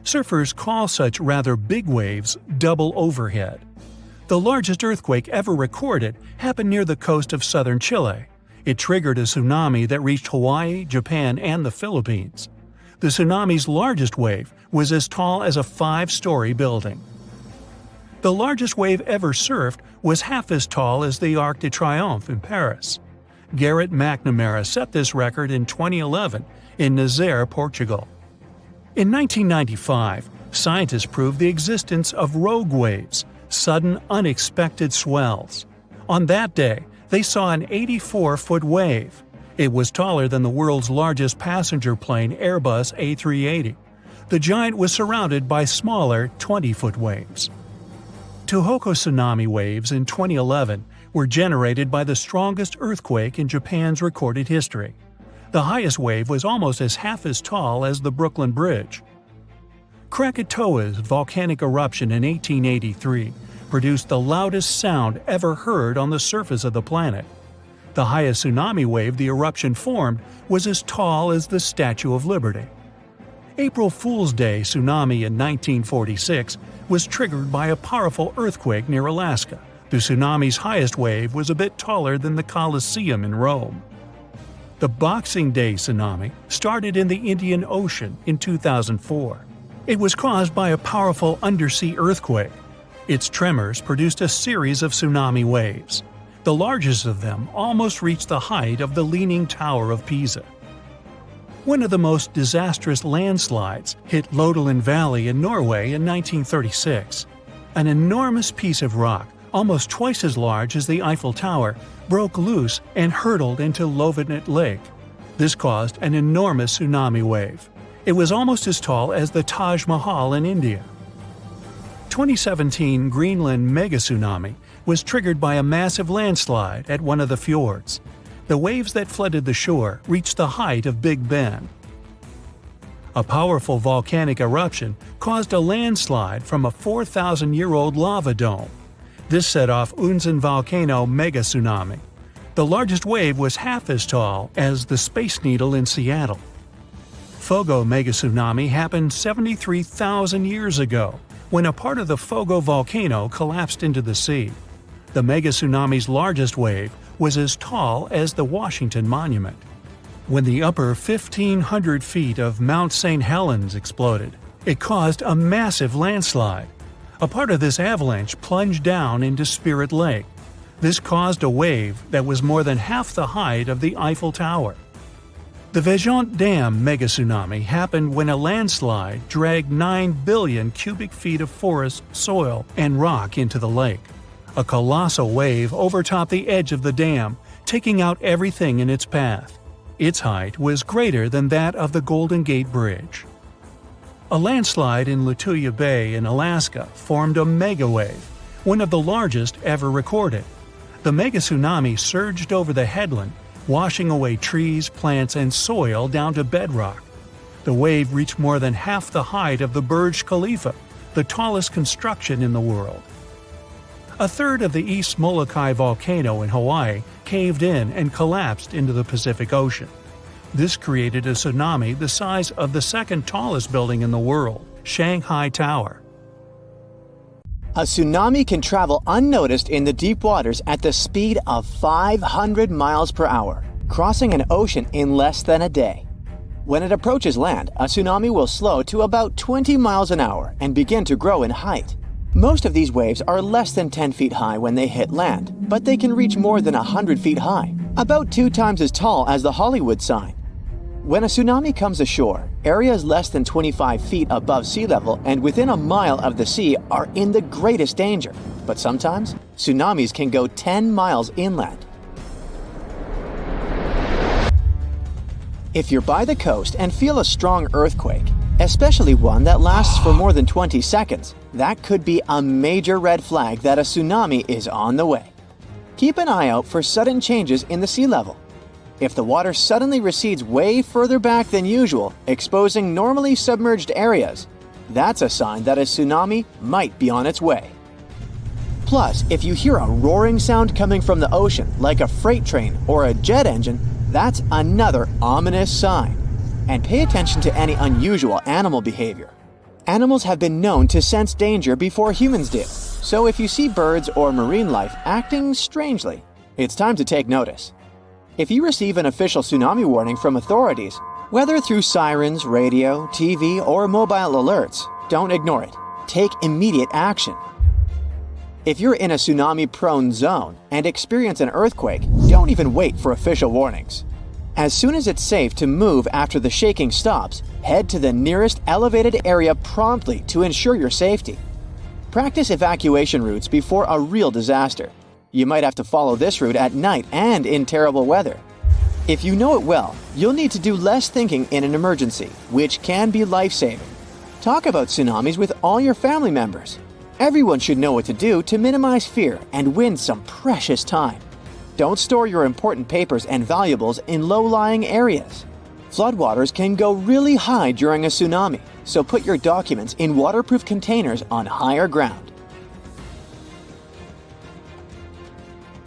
Surfers call such rather big waves double overhead. The largest earthquake ever recorded happened near the coast of southern Chile. It triggered a tsunami that reached Hawaii, Japan, and the Philippines. The tsunami's largest wave was as tall as a 5-story building. The largest wave ever surfed was half as tall as the Arc de Triomphe in Paris. Garrett McNamara set this record in 2011 in Nazaré, Portugal. In 1995, scientists proved the existence of rogue waves, sudden unexpected swells. On that day, they saw an 84-foot wave. It was taller than the world's largest passenger plane Airbus A380. The giant was surrounded by smaller 20-foot waves. Tohoku tsunami waves in 2011 were generated by the strongest earthquake in Japan's recorded history. The highest wave was almost half as tall as the Brooklyn Bridge. Krakatoa's volcanic eruption in 1883 produced the loudest sound ever heard on the surface of the planet. The highest tsunami wave the eruption formed was as tall as the Statue of Liberty. April Fool's Day tsunami in 1946 was triggered by a powerful earthquake near Alaska. The tsunami's highest wave was a bit taller than the Colosseum in Rome. The Boxing Day tsunami started in the Indian Ocean in 2004. It was caused by a powerful undersea earthquake. Its tremors produced a series of tsunami waves. The largest of them almost reached the height of the Leaning Tower of Pisa. One of the most disastrous landslides hit Lodalen Valley in Norway in 1936. An enormous piece of rock, almost twice as large as the Eiffel Tower, broke loose and hurtled into Lofoten Lake. This caused an enormous tsunami wave. It was almost as tall as the Taj Mahal in India. 2017 Greenland megatsunami was triggered by a massive landslide at one of the fjords. The waves that flooded the shore reached the height of Big Ben. A powerful volcanic eruption caused a landslide from a 4,000-year-old lava dome. This set off Unsen volcano megatsunami. The largest wave was half as tall as the Space Needle in Seattle. Fogo megatsunami happened 73,000 years ago, when a part of the Fogo volcano collapsed into the sea. The megatsunami's largest wave was as tall as the Washington Monument. When the upper 1,500 feet of Mount St. Helens exploded, it caused a massive landslide. A part of this avalanche plunged down into Spirit Lake. This caused a wave that was more than half the height of the Eiffel Tower. The Vejont Dam megatsunami happened when a landslide dragged 9 billion cubic feet of forest, soil, and rock into the lake. A colossal wave overtopped the edge of the dam, taking out everything in its path. Its height was greater than that of the Golden Gate Bridge. A landslide in Lituya Bay in Alaska formed a megawave, one of the largest ever recorded. The megatsunami surged over the headland, washing away trees, plants, and soil down to bedrock. The wave reached more than half the height of the Burj Khalifa, the tallest construction in the world. A third of the East Molokai volcano in Hawaii caved in and collapsed into the Pacific Ocean. This created a tsunami the size of the second tallest building in the world, Shanghai Tower. A tsunami can travel unnoticed in the deep waters at the speed of 500 miles per hour, crossing an ocean in less than a day. When it approaches land, a tsunami will slow to about 20 miles an hour and begin to grow in height. Most of these waves are less than 10 feet high when they hit land, but they can reach more than 100 feet high, about 2 times as tall as the Hollywood sign. When a tsunami comes ashore, areas less than 25 feet above sea level and within a mile of the sea are in the greatest danger. But sometimes, tsunamis can go 10 miles inland. If you're by the coast and feel a strong earthquake, especially one that lasts for more than 20 seconds, that could be a major red flag that a tsunami is on the way. Keep an eye out for sudden changes in the sea level. If the water suddenly recedes way further back than usual, exposing normally submerged areas, that's a sign that a tsunami might be on its way. Plus, if you hear a roaring sound coming from the ocean, like a freight train or a jet engine, that's another ominous sign. And pay attention to any unusual animal behavior. Animals have been known to sense danger before humans did, so if you see birds or marine life acting strangely, it's time to take notice. If you receive an official tsunami warning from authorities, whether through sirens, radio, TV, or mobile alerts, don't ignore it. Take immediate action. If you're in a tsunami-prone zone and experience an earthquake, don't even wait for official warnings. As soon as it's safe to move after the shaking stops, head to the nearest elevated area promptly to ensure your safety. Practice evacuation routes before a real disaster. You might have to follow this route at night and in terrible weather. If you know it well, you'll need to do less thinking in an emergency, which can be life-saving. Talk about tsunamis with all your family members. Everyone should know what to do to minimize fear and win some precious time. Don't store your important papers and valuables in low-lying areas. Floodwaters can go really high during a tsunami, so put your documents in waterproof containers on higher ground.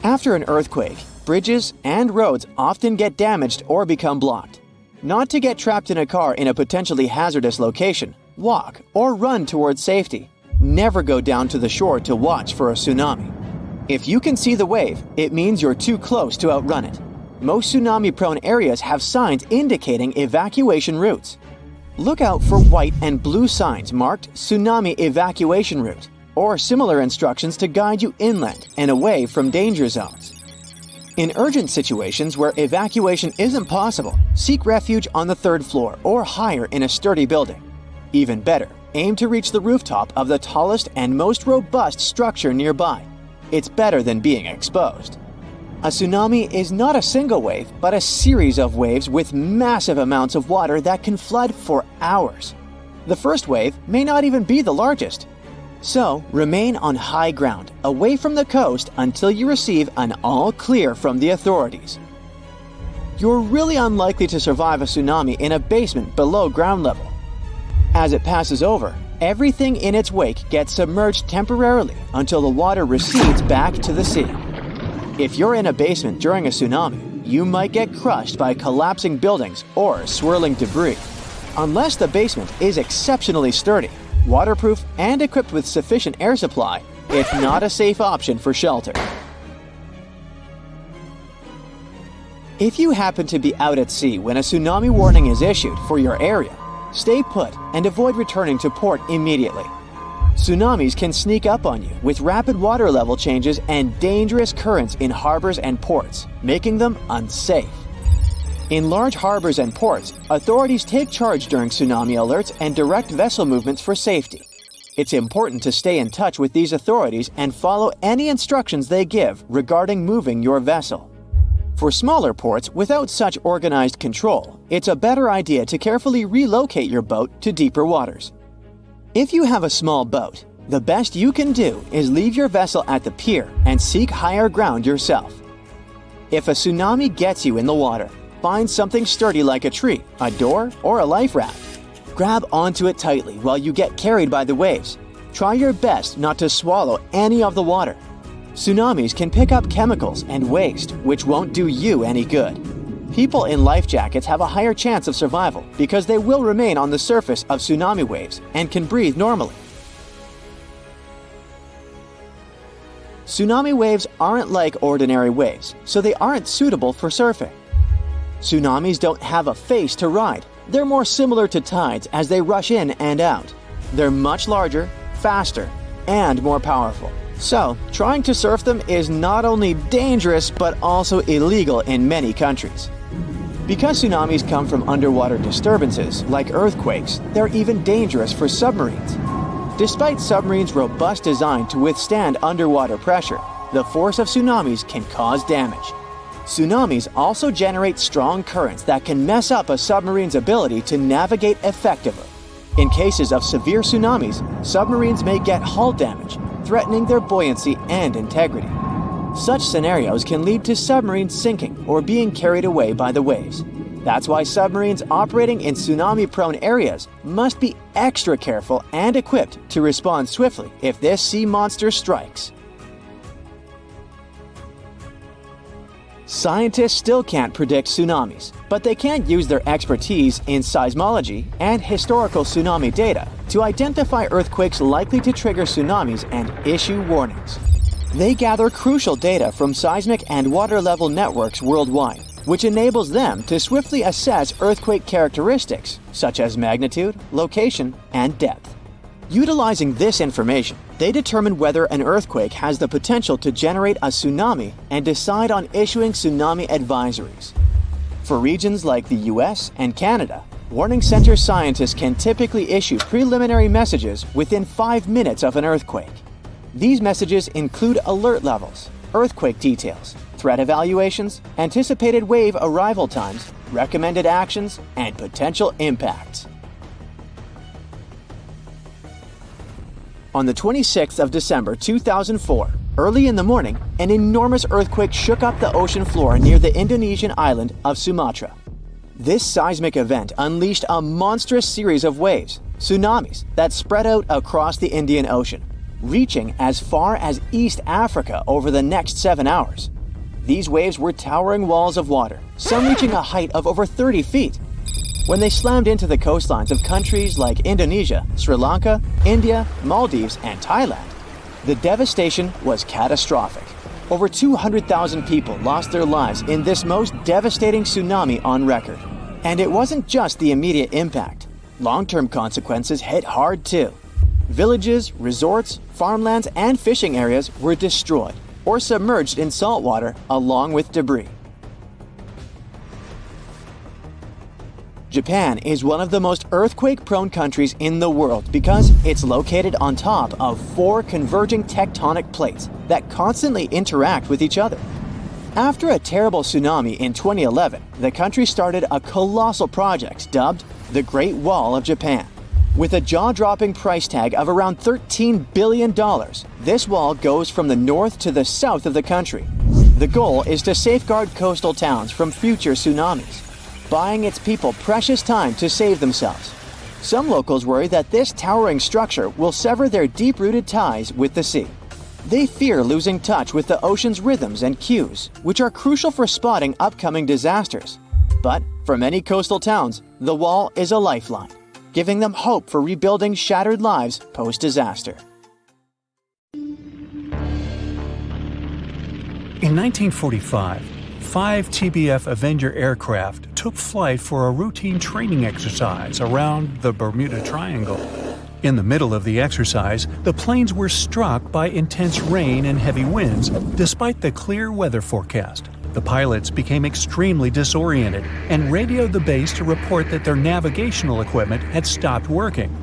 After an earthquake, bridges and roads often get damaged or become blocked. Not to get trapped in a car in a potentially hazardous location, walk or run towards safety. Never go down to the shore to watch for a tsunami. If you can see the wave, it means you're too close to outrun it. Most tsunami-prone areas have signs indicating evacuation routes. Look out for white and blue signs marked Tsunami Evacuation Route. or similar instructions to guide you inland and away from danger zones. In urgent situations where evacuation isn't possible, seek refuge on the 3rd floor or higher in a sturdy building. Even better, aim to reach the rooftop of the tallest and most robust structure nearby. It's better than being exposed. A tsunami is not a single wave, but a series of waves with massive amounts of water that can flood for hours. The first wave may not even be the largest. So, remain on high ground, away from the coast until you receive an all clear from the authorities. You're really unlikely to survive a tsunami in a basement below ground level. As it passes over, everything in its wake gets submerged temporarily until the water recedes back to the sea. If you're in a basement during a tsunami, you might get crushed by collapsing buildings or swirling debris. Unless the basement is exceptionally sturdy, waterproof, and equipped with sufficient air supply, it's not a safe option for shelter. If you happen to be out at sea when a tsunami warning is issued for your area, stay put and avoid returning to port immediately. Tsunamis can sneak up on you with rapid water level changes and dangerous currents in harbors and ports, making them unsafe. In large harbors and ports, authorities take charge during tsunami alerts and direct vessel movements for safety. It's important to stay in touch with these authorities and follow any instructions they give regarding moving your vessel. For smaller ports without such organized control, it's a better idea to carefully relocate your boat to deeper waters. If you have a small boat, the best you can do is leave your vessel at the pier and seek higher ground yourself. If a tsunami gets you in the water, find something sturdy like a tree, a door, or a life raft. Grab onto it tightly while you get carried by the waves. Try your best not to swallow any of the water. Tsunamis can pick up chemicals and waste, which won't do you any good. People in life jackets have a higher chance of survival because they will remain on the surface of tsunami waves and can breathe normally. Tsunami waves aren't like ordinary waves, so they aren't suitable for surfing. Tsunamis don't have a face to ride. They're more similar to tides as they rush in and out. They're much larger, faster, and more powerful. So, trying to surf them is not only dangerous but also illegal in many countries. Because tsunamis come from underwater disturbances, like earthquakes, they're even dangerous for submarines. Despite submarines' robust design to withstand underwater pressure, the force of tsunamis can cause damage. Tsunamis also generate strong currents that can mess up a submarine's ability to navigate effectively. In cases of severe tsunamis, submarines may get hull damage, threatening their buoyancy and integrity. Such scenarios can lead to submarines sinking or being carried away by the waves. That's why submarines operating in tsunami-prone areas must be extra careful and equipped to respond swiftly if this sea monster strikes. Scientists still can't predict tsunamis, but they can use their expertise in seismology and historical tsunami data to identify earthquakes likely to trigger tsunamis and issue warnings. They gather crucial data from seismic and water level networks worldwide, which enables them to swiftly assess earthquake characteristics such as magnitude, location, and depth. Utilizing this information, they determine whether an earthquake has the potential to generate a tsunami and decide on issuing tsunami advisories. For regions like the US and Canada, warning center scientists can typically issue preliminary messages within 5 minutes of an earthquake. These messages include alert levels, earthquake details, threat evaluations, anticipated wave arrival times, recommended actions, and potential impacts. On the 26th of December 2004, early in the morning, an enormous earthquake shook up the ocean floor near the Indonesian island of Sumatra. This seismic event unleashed a monstrous series of waves, tsunamis, that spread out across the Indian Ocean, reaching as far as East Africa over the next 7 hours. These waves were towering walls of water, some reaching a height of over 30 feet. When they slammed into the coastlines of countries like Indonesia, Sri Lanka, India, Maldives, and Thailand, the devastation was catastrophic. Over 200,000 people lost their lives in this most devastating tsunami on record. And it wasn't just the immediate impact. Long-term consequences hit hard too. Villages, resorts, farmlands, and fishing areas were destroyed or submerged in salt water along with debris. Japan is one of the most earthquake-prone countries in the world because it's located on top of 4 converging tectonic plates that constantly interact with each other. After a terrible tsunami in 2011, the country started a colossal project dubbed the Great Wall of Japan. With a jaw-dropping price tag of around $13 billion, this wall goes from the north to the south of the country. The goal is to safeguard coastal towns from future tsunamis, buying its people precious time to save themselves. Some locals worry that this towering structure will sever their deep-rooted ties with the sea. They fear losing touch with the ocean's rhythms and cues, which are crucial for spotting upcoming disasters. But for many coastal towns, the wall is a lifeline, giving them hope for rebuilding shattered lives post-disaster. In 1945, 5 TBF Avenger aircraft took flight for a routine training exercise around the Bermuda Triangle. In the middle of the exercise, the planes were struck by intense rain and heavy winds, despite the clear weather forecast. The pilots became extremely disoriented and radioed the base to report that their navigational equipment had stopped working.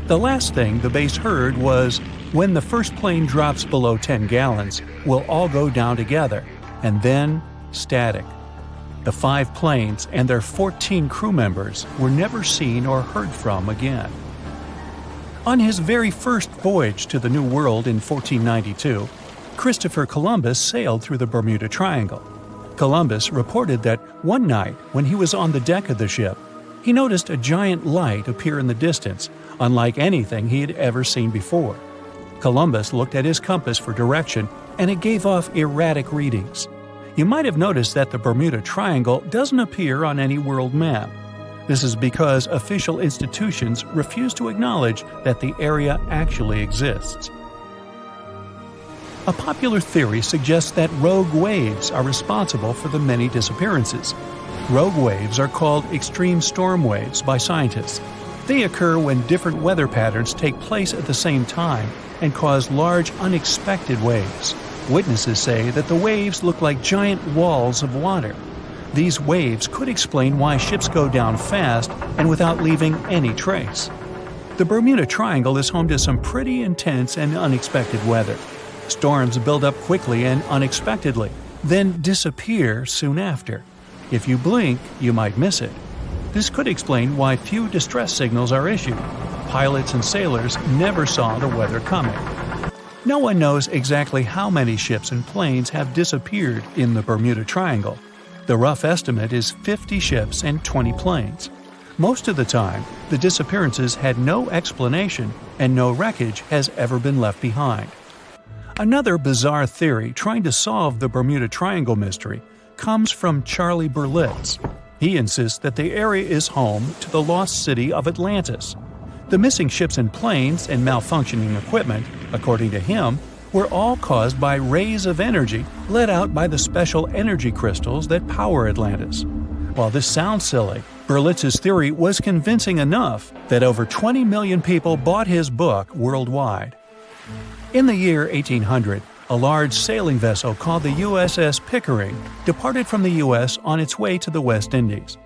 The last thing the base heard was, "When the first plane drops below 10 gallons, we'll all go down together," and then static. The 5 planes and their 14 crew members were never seen or heard from again. On his very first voyage to the New World in 1492, Christopher Columbus sailed through the Bermuda Triangle. Columbus reported that one night when he was on the deck of the ship, he noticed a giant light appear in the distance, unlike anything he had ever seen before. Columbus looked at his compass for direction, and it gave off erratic readings. You might have noticed that the Bermuda Triangle doesn't appear on any world map. This is because official institutions refuse to acknowledge that the area actually exists. A popular theory suggests that rogue waves are responsible for the many disappearances. Rogue waves are called extreme storm waves by scientists. They occur when different weather patterns take place at the same time and cause large unexpected waves. Witnesses say that the waves look like giant walls of water. These waves could explain why ships go down fast and without leaving any trace. The Bermuda Triangle is home to some pretty intense and unexpected weather. Storms build up quickly and unexpectedly, then disappear soon after. If you blink, you might miss it. This could explain why few distress signals are issued. Pilots and sailors never saw the weather coming. No one knows exactly how many ships and planes have disappeared in the Bermuda Triangle. The rough estimate is 50 ships and 20 planes. Most of the time, the disappearances had no explanation and no wreckage has ever been left behind. Another bizarre theory trying to solve the Bermuda Triangle mystery comes from Charlie Berlitz. He insists that the area is home to the lost city of Atlantis. The missing ships and planes and malfunctioning equipment, according to him, were all caused by rays of energy let out by the special energy crystals that power Atlantis. While this sounds silly, Berlitz's theory was convincing enough that over 20 million people bought his book worldwide. In the year 1800, a large sailing vessel called the USS Pickering departed from the U.S. on its way to the West Indies.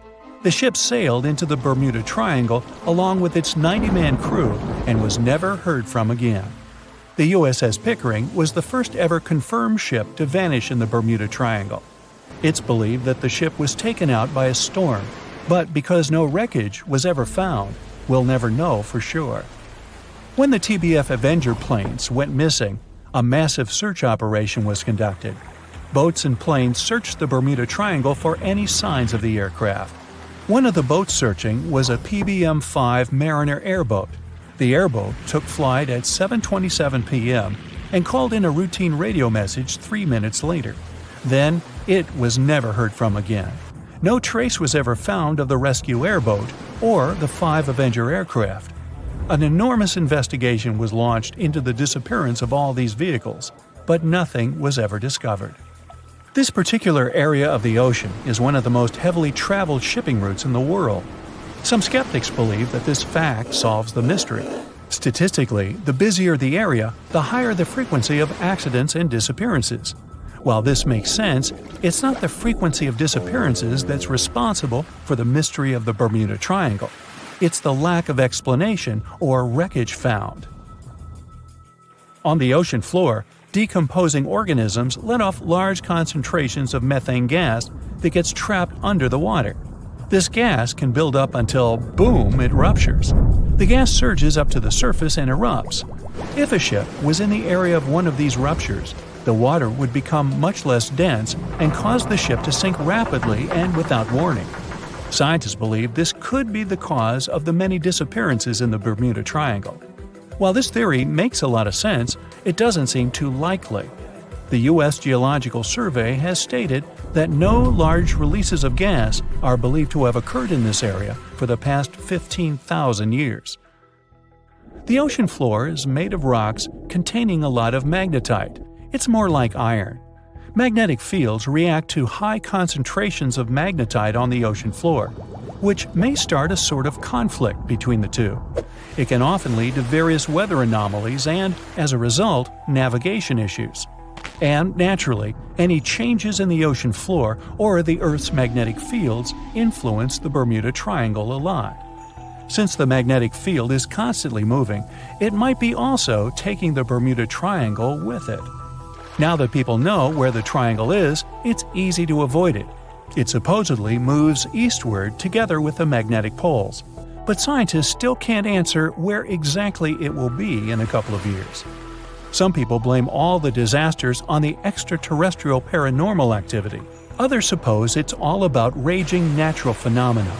The ship sailed into the Bermuda Triangle along with its 90-man crew and was never heard from again. The USS Pickering was the first ever confirmed ship to vanish in the Bermuda Triangle. It's believed that the ship was taken out by a storm, but because no wreckage was ever found, we'll never know for sure. When the TBF Avenger planes went missing, a massive search operation was conducted. Boats and planes searched the Bermuda Triangle for any signs of the aircraft. One of the boats searching was a PBM-5 Mariner airboat. The airboat took flight at 7:27 p.m. and called in a routine radio message 3 minutes later. Then, it was never heard from again. No trace was ever found of the rescue airboat or the 5 Avenger aircraft. An enormous investigation was launched into the disappearance of all these vehicles, but nothing was ever discovered. This particular area of the ocean is one of the most heavily traveled shipping routes in the world. Some skeptics believe that this fact solves the mystery. Statistically, the busier the area, the higher the frequency of accidents and disappearances. While this makes sense, it's not the frequency of disappearances that's responsible for the mystery of the Bermuda Triangle. It's the lack of explanation or wreckage found. On the ocean floor, decomposing organisms let off large concentrations of methane gas that gets trapped under the water. This gas can build up until, boom, it ruptures. The gas surges up to the surface and erupts. If a ship was in the area of one of these ruptures, the water would become much less dense and cause the ship to sink rapidly and without warning. Scientists believe this could be the cause of the many disappearances in the Bermuda Triangle. While this theory makes a lot of sense, it doesn't seem too likely. The U.S. Geological Survey has stated that no large releases of gas are believed to have occurred in this area for the past 15,000 years. The ocean floor is made of rocks containing a lot of magnetite. It's more like iron. Magnetic fields react to high concentrations of magnetite on the ocean floor, which may start a sort of conflict between the two. It can often lead to various weather anomalies and, as a result, navigation issues. And, naturally, any changes in the ocean floor or the Earth's magnetic fields influence the Bermuda Triangle a lot. Since the magnetic field is constantly moving, it might be also taking the Bermuda Triangle with it. Now that people know where the triangle is, it's easy to avoid it. It supposedly moves eastward together with the magnetic poles. But scientists still can't answer where exactly it will be in a couple of years. Some people blame all the disasters on the extraterrestrial paranormal activity. Others suppose it's all about raging natural phenomena.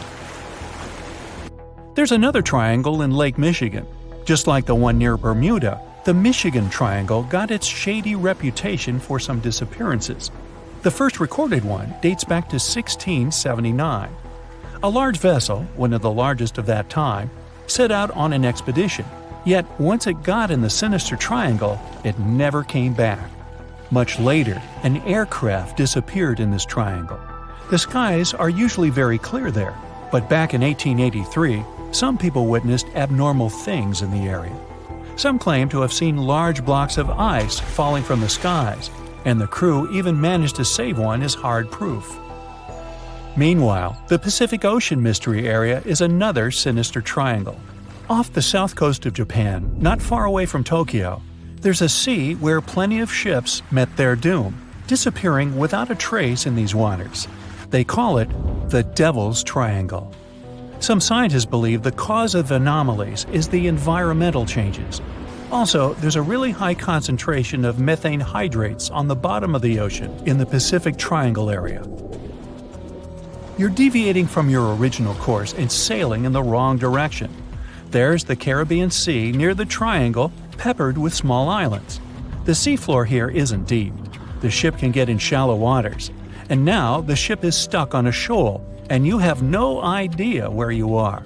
There's another triangle in Lake Michigan. Just like the one near Bermuda, the Michigan Triangle got its shady reputation for some disappearances. The first recorded one dates back to 1679. A large vessel, one of the largest of that time, set out on an expedition. Yet once it got in the sinister triangle, it never came back. Much later, an aircraft disappeared in this triangle. The skies are usually very clear there, but back in 1883, some people witnessed abnormal things in the area. Some claim to have seen large blocks of ice falling from the skies, and the crew even managed to save one as hard proof. Meanwhile, the Pacific Ocean Mystery Area is another sinister triangle. Off the south coast of Japan, not far away from Tokyo, there's a sea where plenty of ships met their doom, disappearing without a trace in these waters. They call it the Devil's Triangle. Some scientists believe the cause of anomalies is the environmental changes. Also, there's a really high concentration of methane hydrates on the bottom of the ocean in the Pacific Triangle area. You're deviating from your original course and sailing in the wrong direction. There's the Caribbean Sea near the triangle, peppered with small islands. The seafloor here isn't deep. The ship can get in shallow waters. And now the ship is stuck on a shoal, and you have no idea where you are.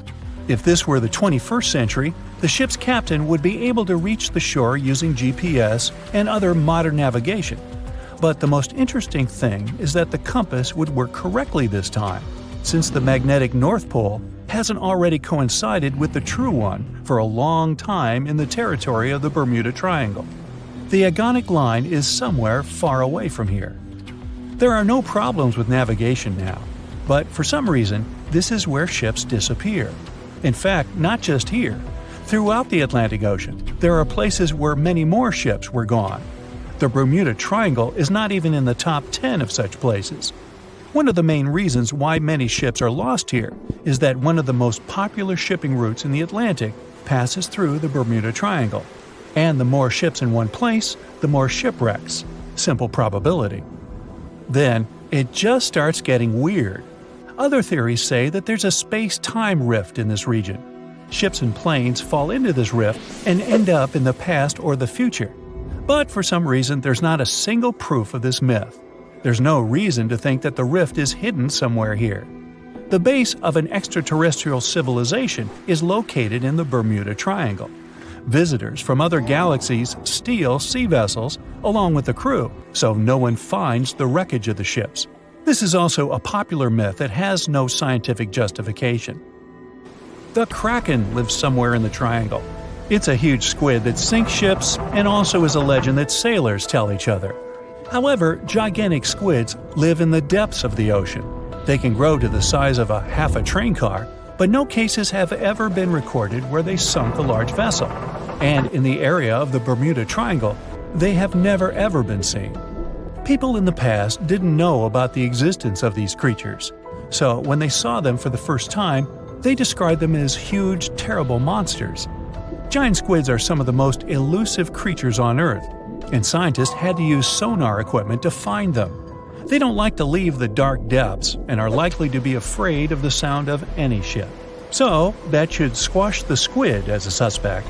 If this were the 21st century, the ship's captain would be able to reach the shore using GPS and other modern navigation. But the most interesting thing is that the compass would work correctly this time, since the magnetic North Pole hasn't already coincided with the true one for a long time in the territory of the Bermuda Triangle. The agonic line is somewhere far away from here. There are no problems with navigation now, but for some reason, this is where ships disappear. In fact, not just here. Throughout the Atlantic Ocean, there are places where many more ships were gone. The Bermuda Triangle is not even in the top 10 of such places. One of the main reasons why many ships are lost here is that one of the most popular shipping routes in the Atlantic passes through the Bermuda Triangle. And the more ships in one place, the more shipwrecks. Simple probability. Then, it just starts getting weird. Other theories say that there's a space-time rift in this region. Ships and planes fall into this rift and end up in the past or the future. But for some reason, there's not a single proof of this myth. There's no reason to think that the rift is hidden somewhere here. The base of an extraterrestrial civilization is located in the Bermuda Triangle. Visitors from other galaxies steal sea vessels along with the crew, so no one finds the wreckage of the ships. This is also a popular myth that has no scientific justification. The Kraken lives somewhere in the triangle. It's a huge squid that sinks ships and also is a legend that sailors tell each other. However, gigantic squids live in the depths of the ocean. They can grow to the size of half a train car, but no cases have ever been recorded where they sunk a large vessel. And in the area of the Bermuda Triangle, they have never ever been seen. People in the past didn't know about the existence of these creatures, so when they saw them for the first time, they described them as huge, terrible monsters. Giant squids are some of the most elusive creatures on Earth, and scientists had to use sonar equipment to find them. They don't like to leave the dark depths and are likely to be afraid of the sound of any ship. So, that should squash the squid as a suspect.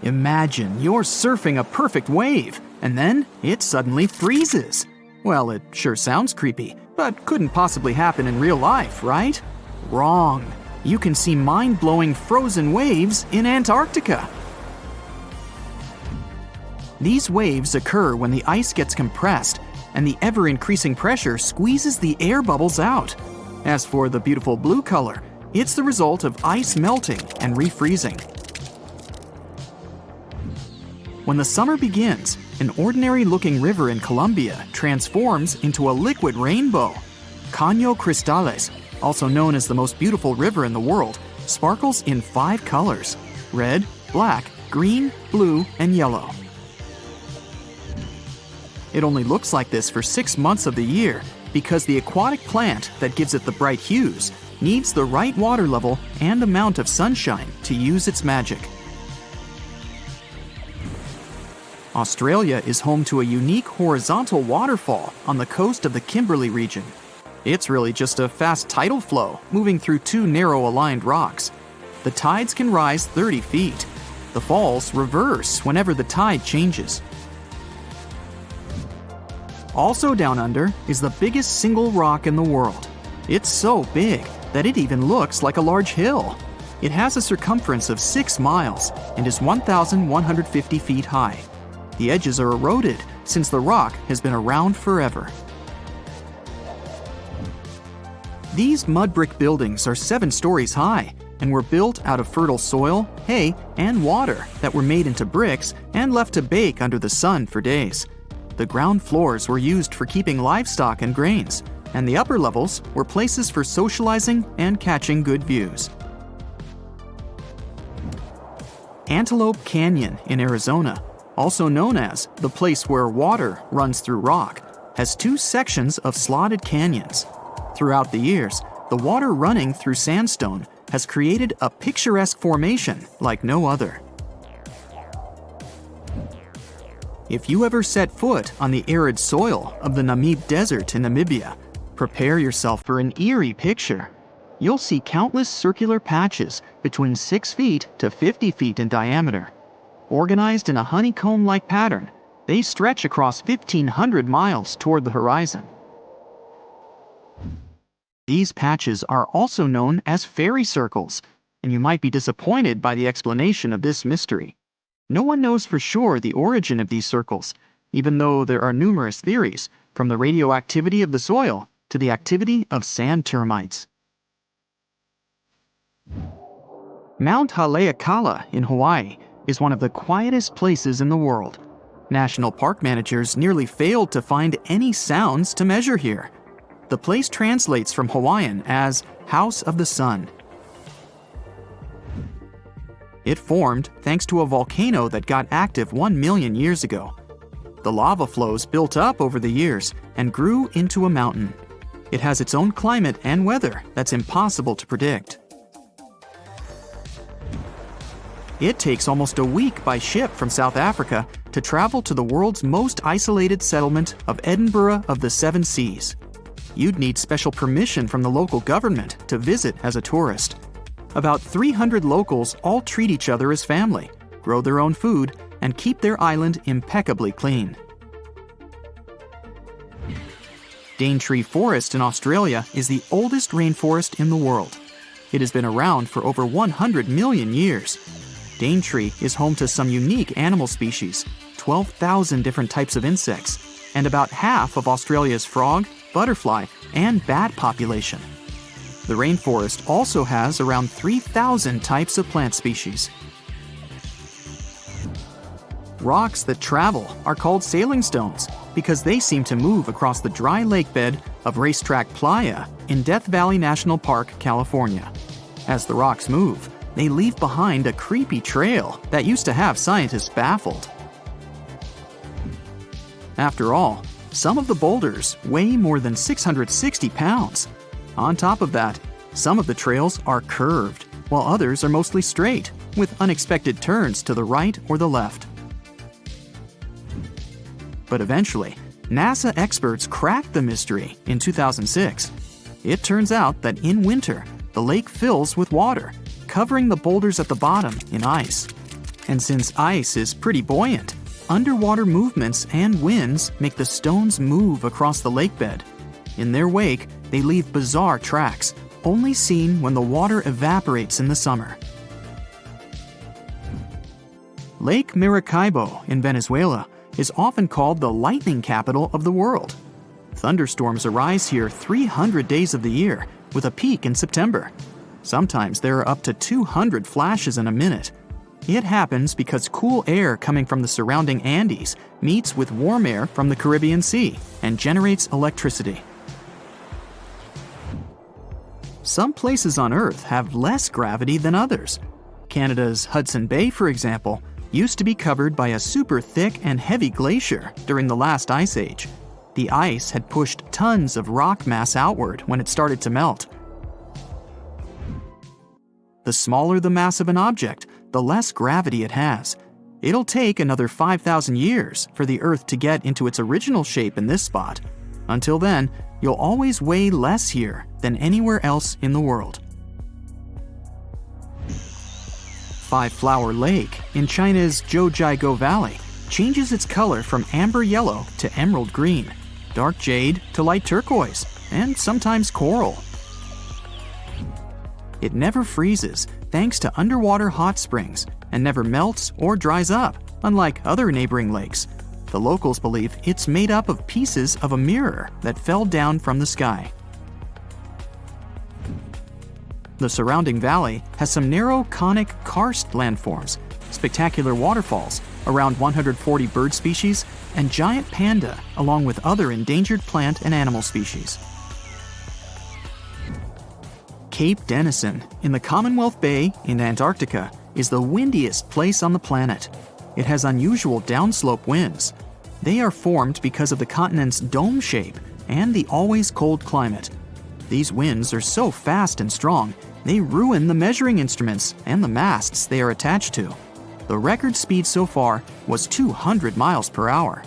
Imagine you're surfing a perfect wave, and then it suddenly freezes. Well, it sure sounds creepy, but couldn't possibly happen in real life, right? Wrong. You can see mind-blowing frozen waves in Antarctica. These waves occur when the ice gets compressed, and the ever-increasing pressure squeezes the air bubbles out. As for the beautiful blue color, it's the result of ice melting and refreezing. When the summer begins, an ordinary-looking river in Colombia transforms into a liquid rainbow. Caño Cristales, also known as the most beautiful river in the world, sparkles in 5 colors: red, black, green, blue, and yellow. It only looks like this for 6 months of the year because the aquatic plant that gives it the bright hues needs the right water level and amount of sunshine to use its magic. Australia is home to a unique horizontal waterfall on the coast of the Kimberley region. It's really just a fast tidal flow moving through 2 narrow-aligned rocks. The tides can rise 30 feet. The falls reverse whenever the tide changes. Also down under is the biggest single rock in the world. It's so big that it even looks like a large hill. It has a circumference of 6 miles and is 1,150 feet high. The edges are eroded since the rock has been around forever. These mud brick buildings are 7 stories high and were built out of fertile soil, hay, and water that were made into bricks and left to bake under the sun for days. The ground floors were used for keeping livestock and grains, and the upper levels were places for socializing and catching good views. Antelope Canyon in Arizona, also known as the place where water runs through rock, has 2 sections of slotted canyons. Throughout the years, the water running through sandstone has created a picturesque formation like no other. If you ever set foot on the arid soil of the Namib Desert in Namibia, prepare yourself for an eerie picture. You'll see countless circular patches between 6 feet to 50 feet in diameter. Organized in a honeycomb-like pattern, they stretch across 1,500 miles toward the horizon. These patches are also known as fairy circles, and you might be disappointed by the explanation of this mystery. No one knows for sure the origin of these circles, even though there are numerous theories, from the radioactivity of the soil to the activity of sand termites. Mount Haleakala in Hawaii is one of the quietest places in the world. National park managers nearly failed to find any sounds to measure here. The place translates from Hawaiian as House of the Sun. It formed thanks to a volcano that got active 1 million years ago. The lava flows built up over the years and grew into a mountain. It has its own climate and weather that's impossible to predict. It takes almost a week by ship from South Africa to travel to the world's most isolated settlement of Edinburgh of the Seven Seas. You'd need special permission from the local government to visit as a tourist. About 300 locals all treat each other as family, grow their own food, and keep their island impeccably clean. Daintree Forest in Australia is the oldest rainforest in the world. It has been around for over 100 million years. Daintree is home to some unique animal species, 12,000 different types of insects, and about half of Australia's frog, butterfly, and bat population. The rainforest also has around 3,000 types of plant species. Rocks that travel are called sailing stones because they seem to move across the dry lake bed of Racetrack Playa in Death Valley National Park, California. As the rocks move, they leave behind a creepy trail that used to have scientists baffled. After all, some of the boulders weigh more than 660 pounds. On top of that, some of the trails are curved, while others are mostly straight, with unexpected turns to the right or the left. But eventually, NASA experts cracked the mystery in 2006. It turns out that in winter, the lake fills with water, covering the boulders at the bottom in ice. And since ice is pretty buoyant, underwater movements and winds make the stones move across the lake bed. In their wake, they leave bizarre tracks, only seen when the water evaporates in the summer. Lake Maracaibo in Venezuela is often called the lightning capital of the world. Thunderstorms arise here 300 days of the year, with a peak in September. Sometimes there are up to 200 flashes in a minute. It happens because cool air coming from the surrounding Andes meets with warm air from the Caribbean Sea and generates electricity. Some places on Earth have less gravity than others. Canada's Hudson Bay, for example, used to be covered by a super thick and heavy glacier during the last ice age. The ice had pushed tons of rock mass outward when it started to melt. The smaller the mass of an object, the less gravity it has. It'll take another 5,000 years for the Earth to get into its original shape in this spot. Until then, you'll always weigh less here than anywhere else in the world. Five Flower Lake in China's Zhoujiago Valley changes its color from amber yellow to emerald green, dark jade to light turquoise, and sometimes coral. It never freezes thanks to underwater hot springs and never melts or dries up, unlike other neighboring lakes. The locals believe it's made up of pieces of a mirror that fell down from the sky. The surrounding valley has some narrow conic karst landforms, spectacular waterfalls, around 140 bird species, and giant panda, along with other endangered plant and animal species. Cape Denison in the Commonwealth Bay in Antarctica is the windiest place on the planet. It has unusual downslope winds. They are formed because of the continent's dome shape and the always cold climate. These winds are so fast and strong, they ruin the measuring instruments and the masts they are attached to. The record speed so far was 200 miles per hour.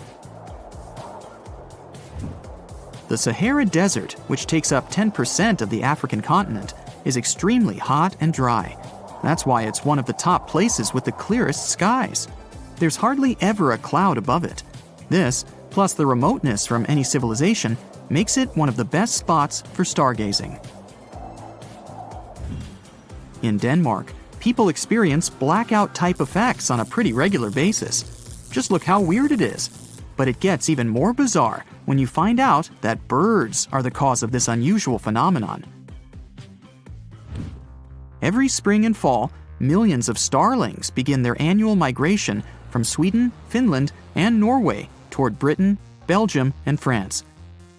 The Sahara Desert, which takes up 10% of the African continent, is extremely hot and dry. That's why it's one of the top places with the clearest skies. There's hardly ever a cloud above it. This, plus the remoteness from any civilization, makes it one of the best spots for stargazing. In Denmark, people experience blackout-type effects on a pretty regular basis. Just look how weird it is. But it gets even more bizarre when you find out that birds are the cause of this unusual phenomenon. Every spring and fall, millions of starlings begin their annual migration from Sweden, Finland, and Norway toward Britain, Belgium, and France.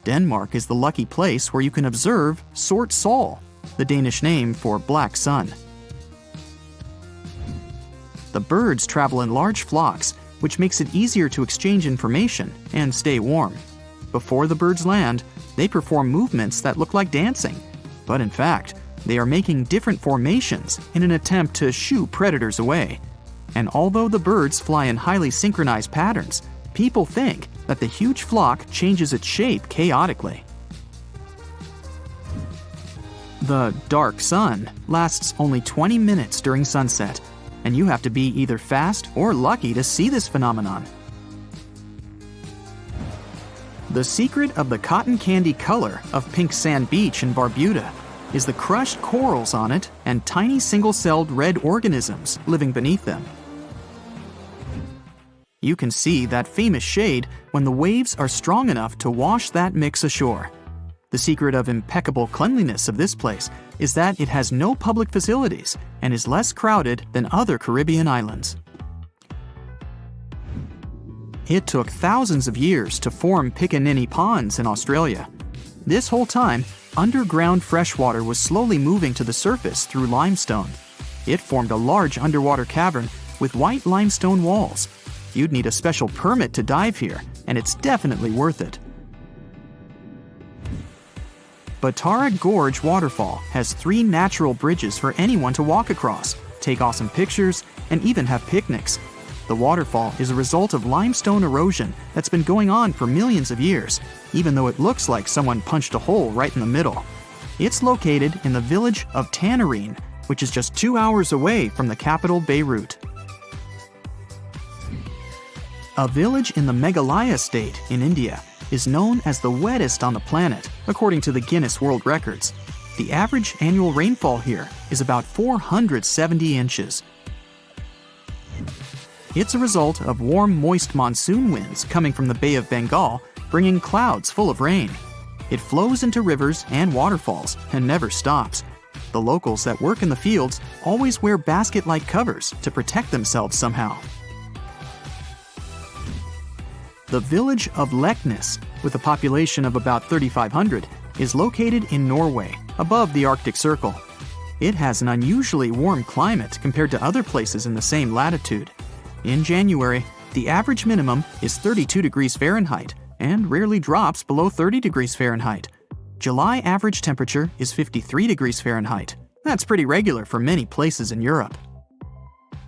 Denmark is the lucky place where you can observe Sort Sol, the Danish name for black sun. The birds travel in large flocks, which makes it easier to exchange information and stay warm. Before the birds land, they perform movements that look like dancing, but in fact, they are making different formations in an attempt to shoo predators away. And although the birds fly in highly synchronized patterns, people think that the huge flock changes its shape chaotically. The dark sun lasts only 20 minutes during sunset, and you have to be either fast or lucky to see this phenomenon. The secret of the cotton candy color of Pink Sand Beach in Barbuda is the crushed corals on it and tiny single-celled red organisms living beneath them. You can see that famous shade when the waves are strong enough to wash that mix ashore. The secret of impeccable cleanliness of this place is that it has no public facilities and is less crowded than other Caribbean islands. It took thousands of years to form Picaninny Ponds in Australia. This whole time, underground freshwater was slowly moving to the surface through limestone. It formed a large underwater cavern with white limestone walls. You'd need a special permit to dive here, and it's definitely worth it. Batara Gorge Waterfall has 3 natural bridges for anyone to walk across, take awesome pictures, and even have picnics. The waterfall is a result of limestone erosion that's been going on for millions of years, even though it looks like someone punched a hole right in the middle. It's located in the village of Tanarine, which is just 2 hours away from the capital Beirut. A village in the Meghalaya state in India is known as the wettest on the planet, according to the Guinness World Records. The average annual rainfall here is about 470 inches. It's a result of warm, moist monsoon winds coming from the Bay of Bengal, bringing clouds full of rain. It flows into rivers and waterfalls and never stops. The locals that work in the fields always wear basket-like covers to protect themselves somehow. The village of Leknes, with a population of about 3,500, is located in Norway, above the Arctic Circle. It has an unusually warm climate compared to other places in the same latitude. In January, the average minimum is 32 degrees Fahrenheit and rarely drops below 30 degrees Fahrenheit. July average temperature is 53 degrees Fahrenheit. That's pretty regular for many places in Europe.